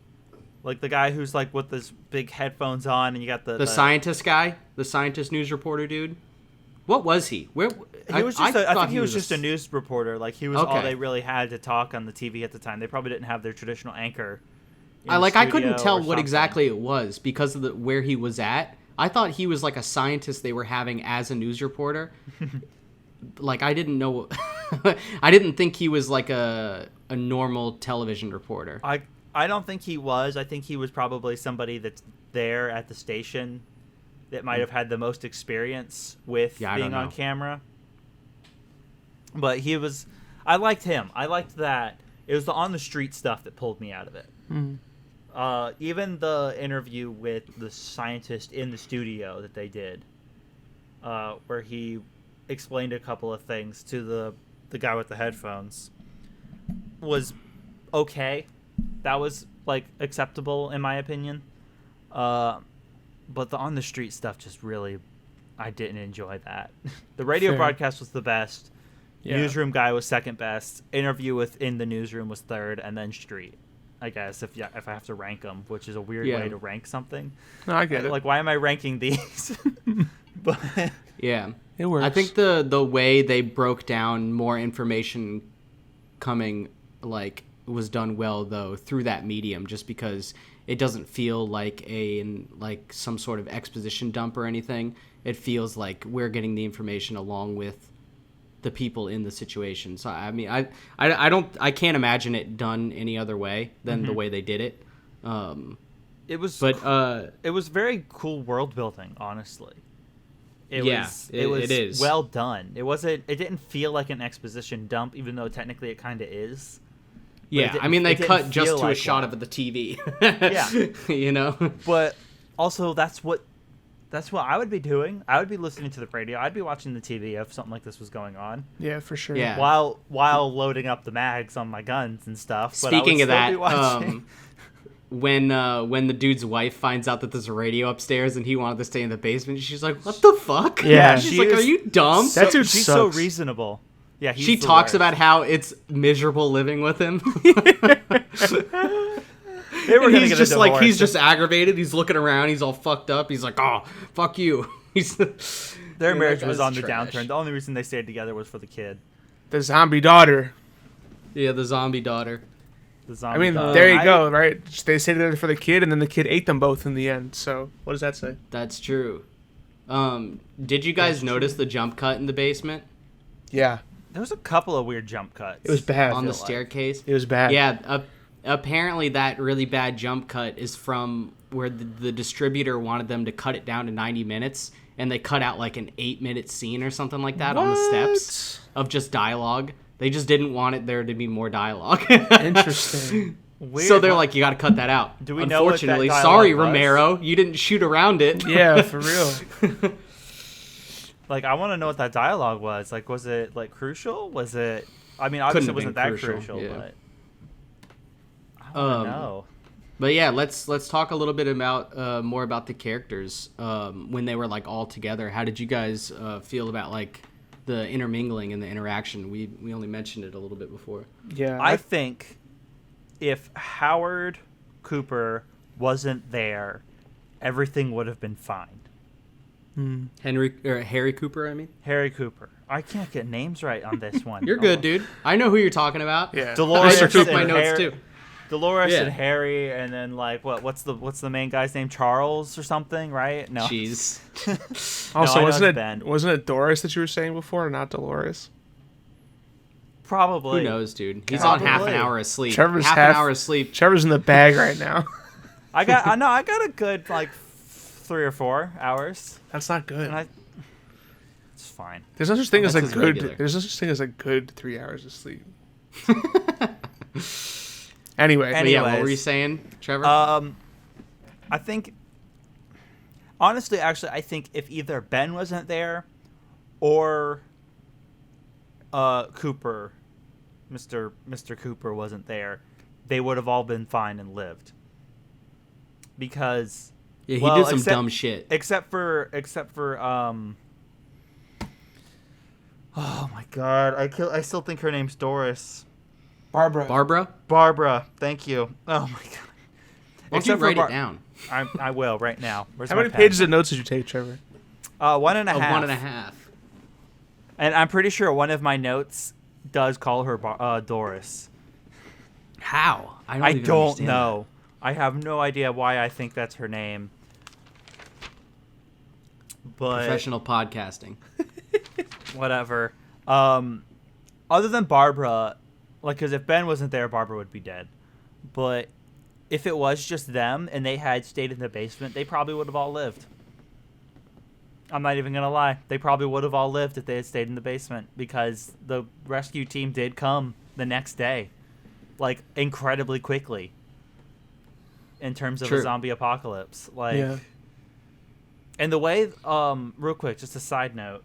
Like the guy who's like with this big headphones on, and you got the scientist guy, the scientist news reporter dude. What was he? Where he was just I think he was just a a news reporter. Like he was all they really had to talk on the TV at the time. They probably didn't have their traditional anchor. I couldn't tell what exactly it was because of where he was at. I thought he was like a scientist they were having as a news reporter. Like I didn't know. I didn't think he was like a normal television reporter. I don't think he was. I think he was probably somebody that's there at the station that might have had the most experience with being on camera. But I liked him. I liked that. It was the on the street stuff that pulled me out of it. Mm-hmm. Even the interview with the scientist in the studio that they did, where he explained a couple of things to the guy with the headphones, was okay. That was like acceptable in my opinion. But the on the street stuff just really, I didn't enjoy that. The radio broadcast was the best. Yeah. Newsroom guy was second best. Interview within the newsroom was third, and then street. I guess if I have to rank them, which is a weird way to rank something. No, I get it. Like, why am I ranking these? But yeah, it works. I think the way they broke down more information coming like was done well though through that medium, just because it doesn't feel like some sort of exposition dump or anything. It feels like we're getting the information along with the people in the situation. So I mean, I can't imagine it done any other way than the way they did it. It was very cool world building, honestly. It is well done. It didn't feel like an exposition dump, even though technically it kind of is. Yeah, I mean, they cut just to a shot of the TV. Yeah. You know? But also, that's what That's what I would be doing. I would be listening to the radio. I'd be watching the TV if something like this was going on. Yeah, for sure. Yeah. While loading up the mags on my guns and stuff. But Speaking of I would that, still be watching. when the dude's wife finds out that there's a radio upstairs and he wanted to stay in the basement, she's like, "What the fuck?" Yeah, she's she like, is- "Are you dumb?" That dude she's sucks. so reasonable. Yeah, She talks about how it's miserable living with him. they were And gonna he's get a just like divorce. he's just aggravated. He's looking around. He's all fucked up. He's like, "Oh, fuck you." He's Their that marriage was guy's on the trash. downturn. The only reason they stayed together was for the kid. The zombie daughter. Yeah, the zombie daughter. The I zombie mean, dog. there you go, right? They stayed together for the kid, and then the kid ate them both in the end. So what does that say? That's true. Did you guys notice the jump cut in the basement Yeah, There was a couple of weird jump cuts. it was bad. on the feel like. staircase? It was bad. Yeah, apparently that really bad jump cut is from where the distributor wanted them to cut it down to 90 minutes, and they cut out like an 8-minute scene or something like that on the steps of just dialogue. They just didn't want there to be more dialogue. Interesting. Weird. So they're like, you got to cut that out. Do we know what that Unfortunately, dialogue sorry, was? Romero, you didn't shoot around it. Yeah, for real. Like, I want to know what that dialogue was. Like, was it like crucial? Was it? I mean, obviously it Couldn't wasn't have that been crucial, crucial, yeah. but I want to know. But yeah, let's talk a little bit about more about the characters when they were like all together. How did you guys feel about like the intermingling and the interaction? We only mentioned it a little bit before. Yeah, I think if Howard Cooper wasn't there, everything would have been fine. Harry Cooper, I mean. Harry Cooper. I can't get names right on this one. You're good, dude. I know who you're talking about. yeah. Dolores I took and my notes Harry- too. Dolores Yeah. and Harry, and then like what's the main guy's name? Charles or something, right? No. Jeez. Also, I know wasn't it's it Ben. wasn't it Doris that you were saying before, not Dolores? Probably. Who knows, dude? He's on half an Probably. hour of sleep. Trevor's half half- an hour of sleep. Trevor's in the bag right now. I got a good like 3 or 4 hours, That's not good. and it's fine. There's no such thing as a That's his good. regular. There's no such thing as a good 3 hours of sleep. Anyway, But yeah, what were Anyways. you saying, Trevor? I think, honestly, actually, I think if either Ben wasn't there, or Cooper, Mr. Cooper wasn't there, they would have all been fine and lived. Because yeah, he well, did some except- dumb shit. except for oh my god, I still think her name's Doris. Barbara. Barbara, thank you. Oh my god. Why don't you Except for write Bar- it down? I will right now. Where's How my many pen? pages of notes did you take, Trevor? 1.5. Of 1.5. And I'm pretty sure one of my notes does call her Doris. How? I even don't understand know. I have no idea why I think that's her name. that. But Professional podcasting. whatever. Other than Barbara, like, because if Ben wasn't there, Barbara would be dead. But if it was just them and they had stayed in the basement, they probably would have all lived. I'm not even going to lie. They probably would have all lived if they had stayed in the basement, because the rescue team did come the next day, like, incredibly quickly in terms of True. a zombie apocalypse. Like, Yeah. and the way, real quick, just a side note,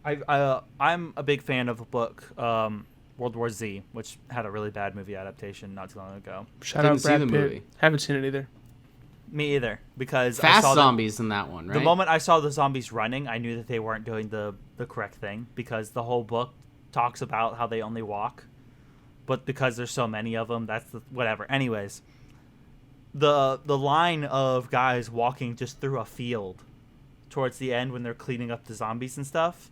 I'm a big fan of a book, World War Z, which had a really bad movie adaptation not too long ago. Shout Didn't out see Brad the Pitt. movie. Haven't seen it either. Me either, because I Fast saw zombies in that one, right? The moment I saw the zombies running, I knew that they weren't doing the correct thing, because the whole book talks about how they only walk, but because there's so many of them, that's whatever. Anyways, the line of guys walking just through a field towards the end when they're cleaning up the zombies and stuff,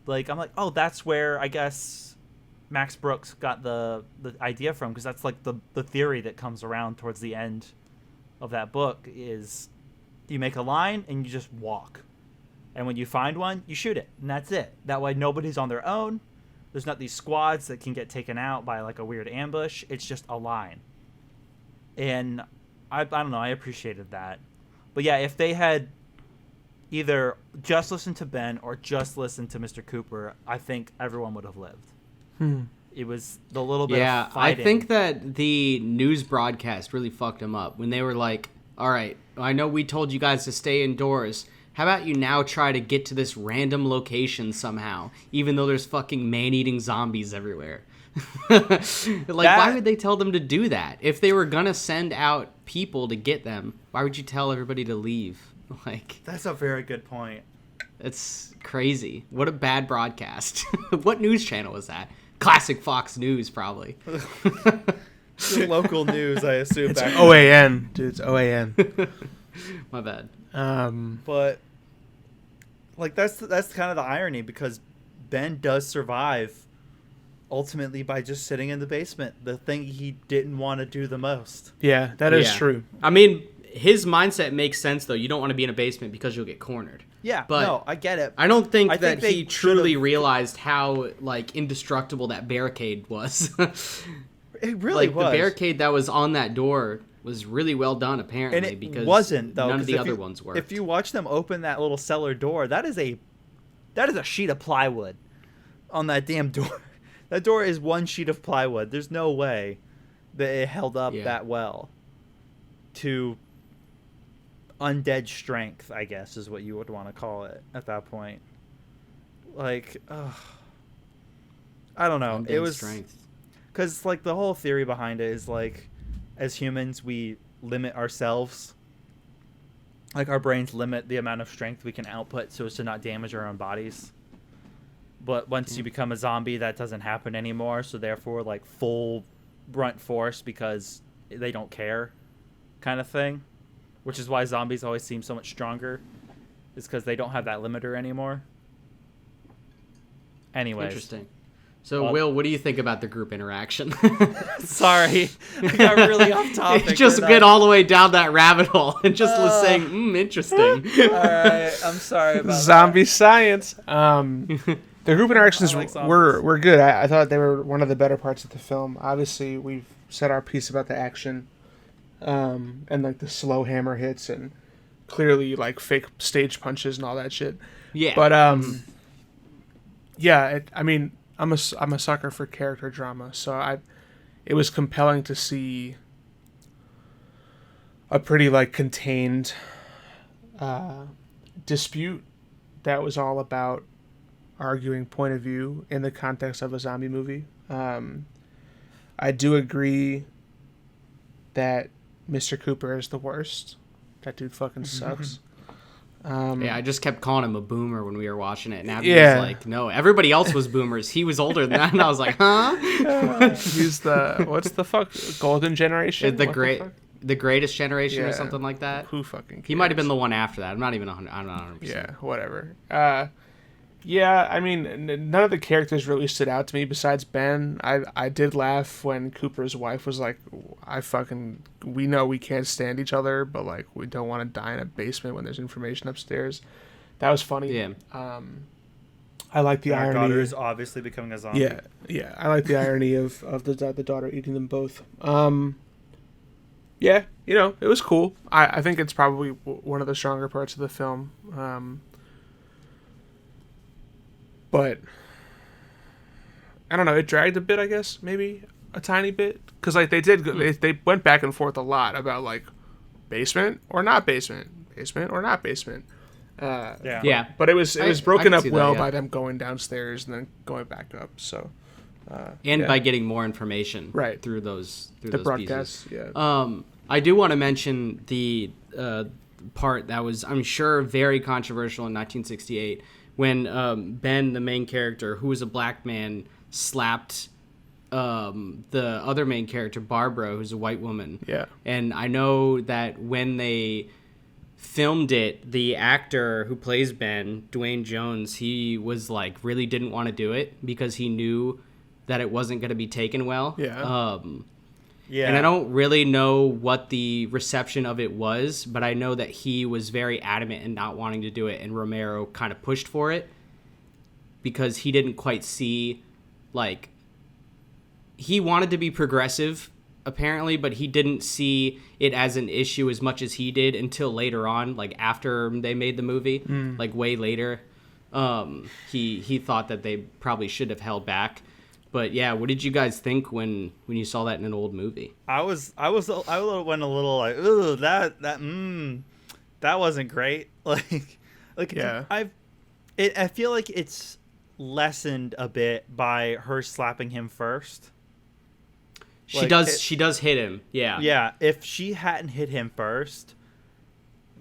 like, I'm like, oh, that's where I guess Max Brooks got the idea from, because that's like the theory that comes around towards the end of that book is you make a line and you just walk, and when you find one, you shoot it, and that's it. That way nobody's on their own. There's not these squads that can get taken out by like a weird ambush. It's just a line. And I don't know, I appreciated that. But yeah, if they had either just listened to Ben or just listened to Mr. Cooper, I think everyone would have lived. It was the little bit Yeah, of I fighting. think that the news broadcast really fucked him up when they were like, all right, I know we told you guys to stay indoors. How about you now try to get to this random location somehow, even though there's fucking man-eating zombies everywhere? Why would they tell them to do that? If they were gonna send out people to get them, why would you tell everybody to leave? That's a very good point. It's crazy. What a bad broadcast. What news channel was that? Classic Fox News, probably. Local news, I assume. It's OAN, dude. It's OAN. My bad. But that's kind of the irony, because Ben does survive ultimately by just sitting in the basement, the thing he didn't want to do the most. Yeah, that is true. I mean, his mindset makes sense, though. You don't want to be in a basement because you'll get cornered. Yeah, but no, I get it. I don't think that he truly realized how indestructible that barricade was. It really was. The barricade that was on that door was really well done, apparently, and it because wasn't, though, none of the other ones worked. If you watch them open that little cellar door, that is a sheet of plywood on that damn door. That door is one sheet of plywood. There's no way that it held up that well to undead strength, I guess, is what you would want to call it at that point. I don't know. Undead it was strength. Because, the whole theory behind it is, as humans, we limit ourselves. Our brains limit the amount of strength we can output so as to not damage our own bodies. But once you become a zombie, that doesn't happen anymore. So, therefore, full brunt force because they don't care kind of thing. Which is why zombies always seem so much stronger. Is because they don't have that limiter anymore. Anyways. Interesting. So, Will, what do you think about the group interaction? Sorry. I got really off topic. It just went all the way down that rabbit hole and just was saying, interesting. All right. I'm sorry about Zombie science. The group interactions were good. I thought they were one of the better parts of the film. Obviously, we've said our piece about the action and, the slow hammer hits and clearly, fake stage punches and all that shit. Yeah. But, I'm a sucker for character drama, so it was compelling to see a pretty contained dispute that was all about arguing point of view in the context of a zombie movie. I do agree that Mr. Cooper is the worst. That dude fucking sucks. I just kept calling him a boomer when we were watching it, and Abby was like, no, everybody else was boomers. He was older than that, and I was like, huh? He's what's the fuck? Golden generation? The greatest generation or something like that? Who fucking cares? He might have been the one after that. I'm not even 100%. Yeah, whatever. None of the characters really stood out to me besides Ben. I did laugh when Cooper's wife was like, we know we can't stand each other, but we don't want to die in a basement when there's information upstairs. That was funny. Yeah. I like the irony. Our daughter is obviously becoming a zombie. Yeah. I like the irony of the daughter eating them both. It was cool. I think it's probably one of the stronger parts of the film. But I don't know. It dragged a bit, I guess, maybe a tiny bit, because they went back and forth a lot about basement or not basement, But it was broken up well by them going downstairs and then going back up. So by getting more information through those broadcasts. Pieces. Yeah. I do want to mention the part that was, I'm sure, very controversial in 1968. When Ben, the main character, who was a black man, slapped the other main character, Barbara, who's a white woman. Yeah. And I know that when they filmed it, the actor who plays Ben, Dwayne Jones, he was really didn't want to do it because he knew that it wasn't going to be taken well. Yeah. And I don't really know what the reception of it was, but I know that he was very adamant in not wanting to do it, and Romero kind of pushed for it because he didn't quite see, he wanted to be progressive, apparently, but he didn't see it as an issue as much as he did until later on, after they made the movie, way later. He thought that they probably should have held back. But yeah, what did you guys think when you saw that in an old movie? I went a little like, ooh, that wasn't great. Like Yeah. I feel like it's lessened a bit by her slapping him first. She does hit him. Yeah. Yeah, if she hadn't hit him first,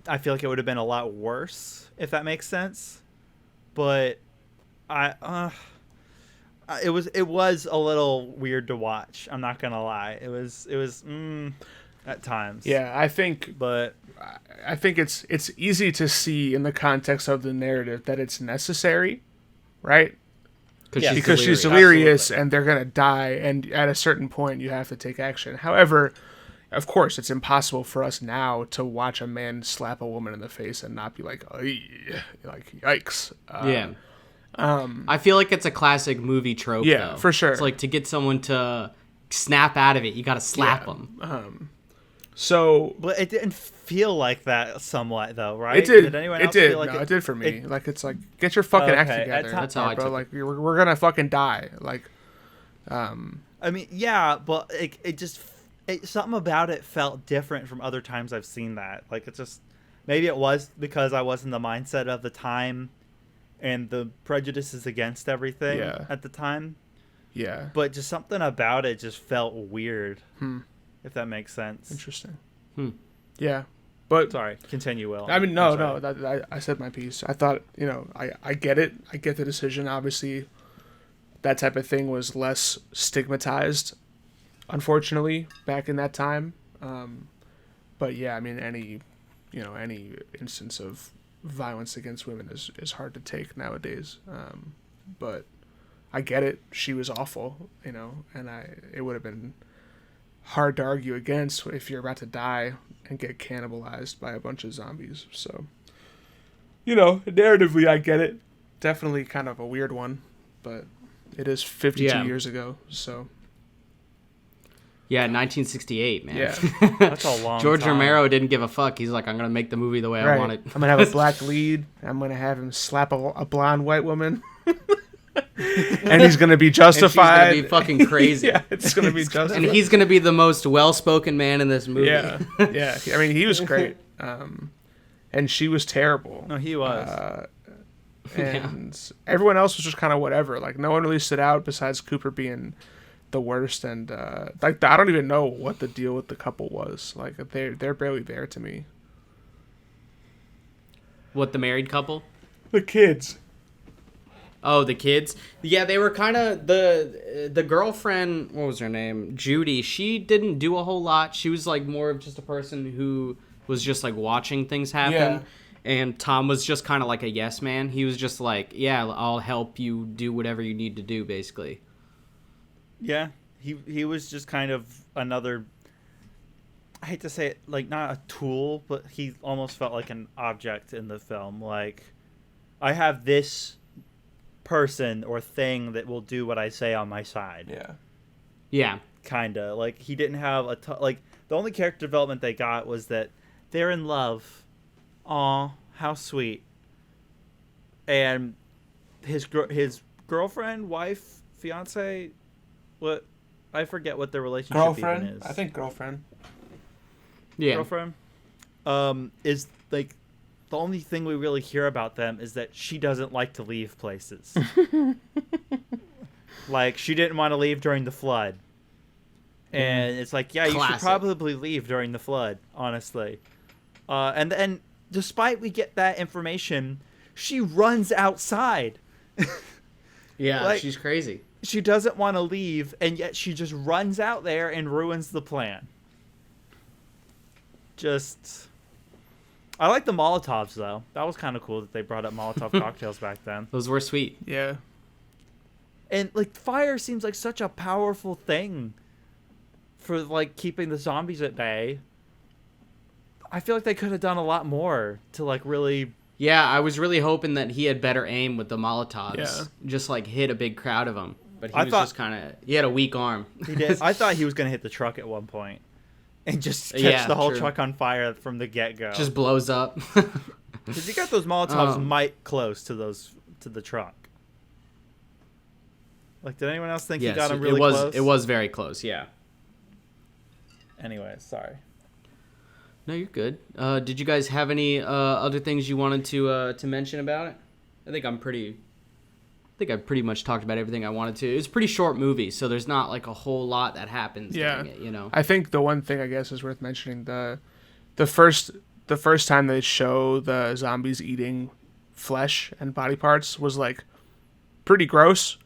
I feel like it would have been a lot worse, if that makes sense. But it was a little weird to watch. I'm not gonna lie. It was at times. Yeah, I think it's easy to see in the context of the narrative that it's necessary, right? Yeah, Because she's delirious and they're gonna die, and at a certain point you have to take action. However, of course, it's impossible for us now to watch a man slap a woman in the face and not be like, like yikes. Yeah. I feel like it's a classic movie trope. Yeah, though. for sure. It's like to get someone to snap out of it, you got to slap them. So, but it didn't feel like that somewhat though, right? it did. Did anyone It else did. feel like No, it did for me. Like it's like get your fucking act Okay, together. that's how I bro. took it. Like we're gonna fucking die. Like, I mean, yeah, but something about it felt different from other times I've seen that. Like it's just maybe it was because I was in the mindset of the time and the prejudices against everything at the time. yeah. But just something about it just felt weird. If that makes sense. Interesting. Yeah, but Sorry, continue, Will. I mean, I'm no. sorry. I said my piece. I thought, I get it. I get the decision. Obviously, that type of thing was less stigmatized, unfortunately, back in that time. But yeah, I mean, any instance of violence against women is hard to take nowadays. But I get it. She was awful, and it would have been hard to argue against if you're about to die and get cannibalized by a bunch of zombies. So, narratively, I get it. Definitely kind of a weird one, but it is 52 years ago, so. Yeah, 1968, man. Yeah. That's a long George time. Romero didn't give a fuck. He's like, I'm going to make the movie the way I want it. I'm going to have a black lead. I'm going to have him slap a blonde white woman. And he's going to be justified. And she's going to be fucking crazy. Yeah, it's going to be justified. And he's going to be the most well-spoken man in this movie. Yeah. I mean, he was great. And she was terrible. No, he was. And everyone else was just kind of whatever. Like, no one really stood out besides Cooper being the worst. And, I don't even know what the deal with the couple was. Like, they're barely there to me. What, the married couple? The kids. Oh, the kids? Yeah, they were kind of the girlfriend, what was her name? Judy. She didn't do a whole lot. She was like more of just a person who was just like watching things happen. Yeah. And Tom was just kind of like a yes man. He was just like, yeah, I'll help you do whatever you need to do, basically. Yeah, he was just kind of another, I hate to say it, like not a tool, but he almost felt like an object in the film. Like, I have this person or thing that will do what I say on my side. Yeah. Yeah. Kinda. Like, he didn't have like, the only character development they got was that they're in love. Aw, how sweet. And his girlfriend, wife, fiance, what? I forget what their relationship even is. I think girlfriend. Yeah. Girlfriend. Is like the only thing we really hear about them is that she doesn't like to leave places. Like, she didn't want to leave during the flood. And it's like, yeah, you should Classic. probably leave during the flood, honestly. And then, despite we get that information, she runs outside. Yeah, Like- she's crazy. She doesn't want to leave, and yet she just runs out there and ruins the plan. I like the Molotovs, though. That was kind of cool that they brought up Molotov cocktails back then. Those were sweet. Yeah. And, like, fire seems like such a powerful thing for, like, keeping the zombies at bay. I feel like they could have done a lot more to, like, really... Yeah, I was really hoping that he had better aim with the Molotovs. Yeah. Just, like, hit a big crowd of them. But I was thought- just kind of... He had a weak arm. He did. I thought he was going to hit the truck at one point and just catch Yeah, the whole true. truck on fire from the get-go. Just blows up. Because you got those Molotovs Oh. might close to the truck. Like, did anyone else think Yes, he got him really it was close? it was very close. Yeah. Anyway, sorry. No, you're good. Did you guys have any other things you wanted to mention about it? I think I pretty much talked about everything I wanted to. It's a pretty short movie, so there's not like a whole lot that happens during it, you know. I think the one thing I guess is worth mentioning the first time they show the zombies eating flesh and body parts was like pretty gross.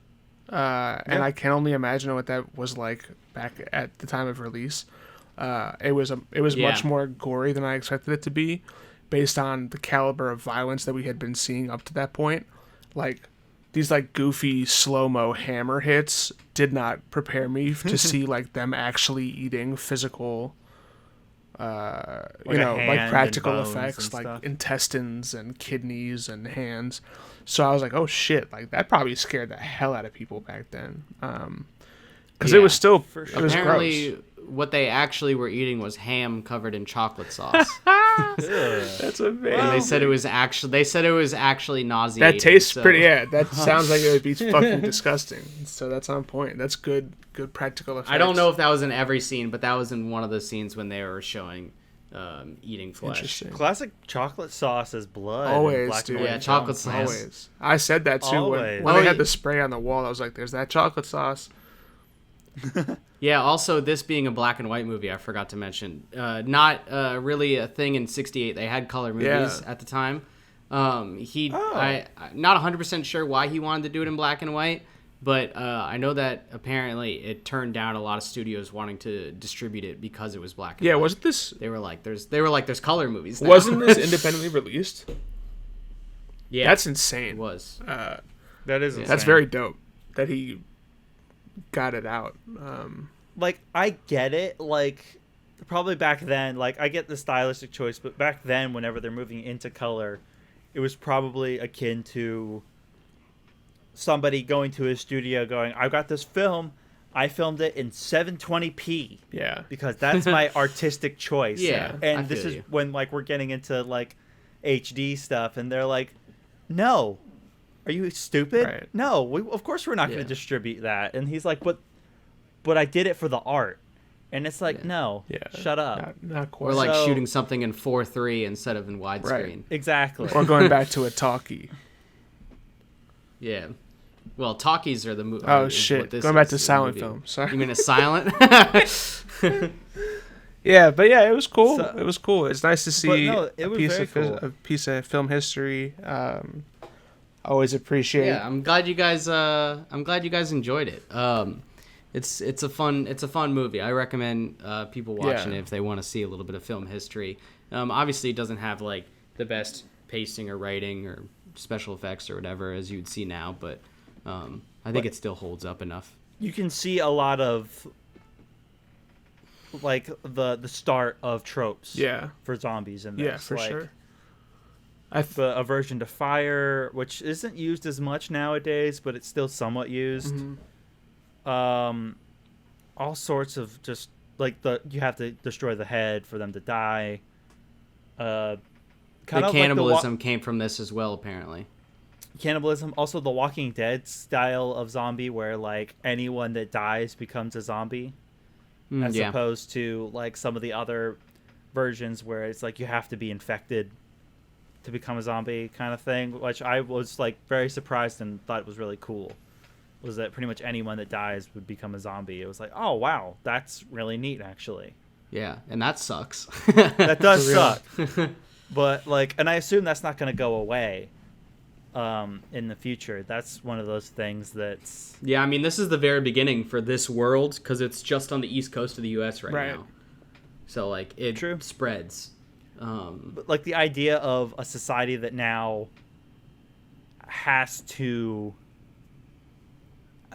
And I can only imagine what that was like back at the time of release. It was much more gory than I expected it to be, based on the caliber of violence that we had been seeing up to that point. Like these like goofy slow-mo hammer hits did not prepare me to see like them actually eating physical, like practical effects like stuff. intestines and kidneys and hands. So I was like, oh shit, like that probably scared the hell out of people back then. Because it was still, for it sure. was Apparently, gross. what they actually were eating was ham covered in chocolate sauce. That's amazing. And they said it was actually nauseating. That tastes so- pretty. Yeah, that sounds like it would be fucking disgusting. So that's on point. That's good practical effects. I don't know if that was in every scene, but that was in one of the scenes when they were showing eating flesh. Interesting. Classic chocolate sauce is blood. in Always, black and dude. white Yeah, chocolate film. sauce. Always. I said that too Always. when Oh, they had yeah. the spray on the wall. I was like, "There's that chocolate sauce." Yeah, also, this being a black and white movie, I forgot to mention. Not really a thing in 68. They had color movies Yeah. at the time. I'm not 100% sure why he wanted to do it in black and white, but I know that apparently it turned down a lot of studios wanting to distribute it because it was black and Yeah, white. wasn't this They were like, there's color movies now. wasn't this independently released? Yeah, That's it insane. was. That is That's insane. very dope that he got it out. Like, I get it. Like, probably back then, like, I get the stylistic choice, but back then, whenever they're moving into color, it was probably akin to somebody going to a studio going, I've got this film. I filmed it in 720p Yeah. because that's my artistic choice. Yeah, I And this feel is you. when, like, we're getting into, like, HD stuff, and they're like, no. Are you stupid? Right. No, of course we're not going Yeah. to distribute that. And he's like, but I did it for the art. And it's like, Yeah. no, Yeah. shut up. Not quite. Or like So- shooting something in 4:3 instead of in widescreen. Right. Exactly. Or going back to a talkie. Yeah. Well, talkies are the movie. Oh, shit. Going back to silent film. Sorry. You mean a silent? Yeah, but yeah, it was cool. So- It was cool. It's nice to see no, it a was piece very of cool. a piece of film history. Always appreciate. Yeah, I'm glad you guys enjoyed it. It's a fun movie. I recommend people watching Yeah. it if they want to see a little bit of film history. Obviously, it doesn't have like the best pacing or writing or special effects or whatever as you'd see now, but I think it still holds up enough. You can see a lot of, like, the start of tropes Yeah. for zombies in this. Yeah, for like, sure. The aversion to fire, which isn't used as much nowadays, but it's still somewhat used. All sorts of just like you have to destroy the head for them to die. The Kind of cannibalism came from this as well, apparently. cannibalism. Also, the Walking Dead style of zombie, where like anyone that dies becomes a zombie, as Yeah. opposed to like some of the other versions where it's like you have to be infected to become a zombie kind of thing, which I was like very surprised and thought was really cool. Was that pretty much anyone that dies would become a zombie? It was like, oh wow, that's really neat actually. Yeah, and that sucks. That does For real. suck. But like, and I assume that's not going to go away in the future. That's one of those things that's Yeah, I mean, this is the very beginning for this world because it's just on the east coast of the U.S. right Right. now. So, like, it True. spreads. but like the idea of a society that now has to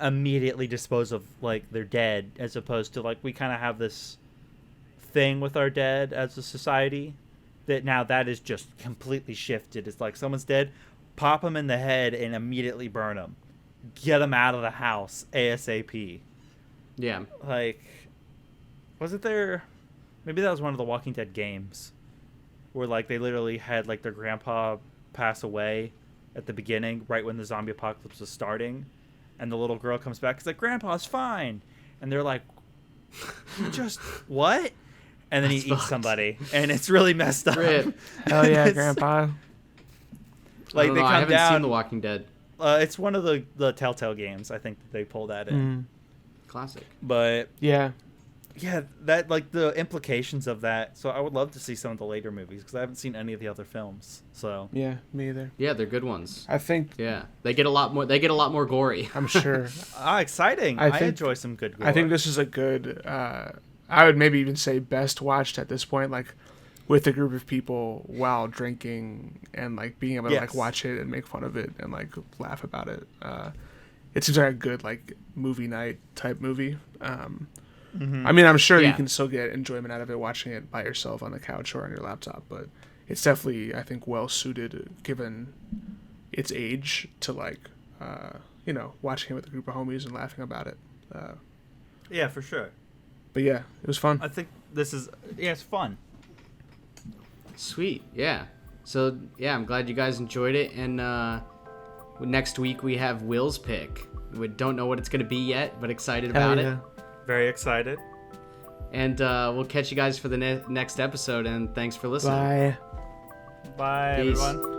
immediately dispose of like their dead, as opposed to like we kind of have this thing with our dead as a society that now that is just completely shifted. It's like someone's dead, pop them in the head and immediately burn them, get them out of the house ASAP. Yeah. Like, wasn't there, maybe that was one of the Walking Dead games where like they literally had like their grandpa pass away at the beginning, right when the zombie apocalypse was starting, And the little girl comes back. It's like, Grandpa's fine. And they're like, you just what? And then he eats somebody, and it's really messed up. Rip. Hell yeah, It's- Grandpa. Like they I come haven't seen down. The Walking Dead. It's one of the Telltale games. I think that they pull that in. Classic. But Yeah. yeah, that like the implications of that. So I would love to see some of the later movies because I haven't seen any of the other films. So Yeah, me either. Yeah, they're good ones. I think Yeah, they get a lot more. They get a lot more gory. I'm sure. exciting! I I think- enjoy some good. Gore. I think this is a good. I would maybe even say best watched at this point, like with a group of people while drinking and like being able to like Yes. watch it and make fun of it and like laugh about it. It seems like a good like movie night type movie. I mean, I'm sure you Yeah. can still get enjoyment out of it watching it by yourself on the couch or on your laptop, but it's definitely, I think, well suited given its age to like, watching it with a group of homies and laughing about it. Yeah, for sure. But yeah, it was fun. I think this is it's fun. Sweet. Yeah. So yeah, I'm glad you guys enjoyed it. And next week we have Will's pick. We don't know what it's gonna be yet, but excited Hell about yeah. it. Very excited. And we'll catch you guys for the next episode. And thanks for listening. Bye. Bye, Peace. everyone.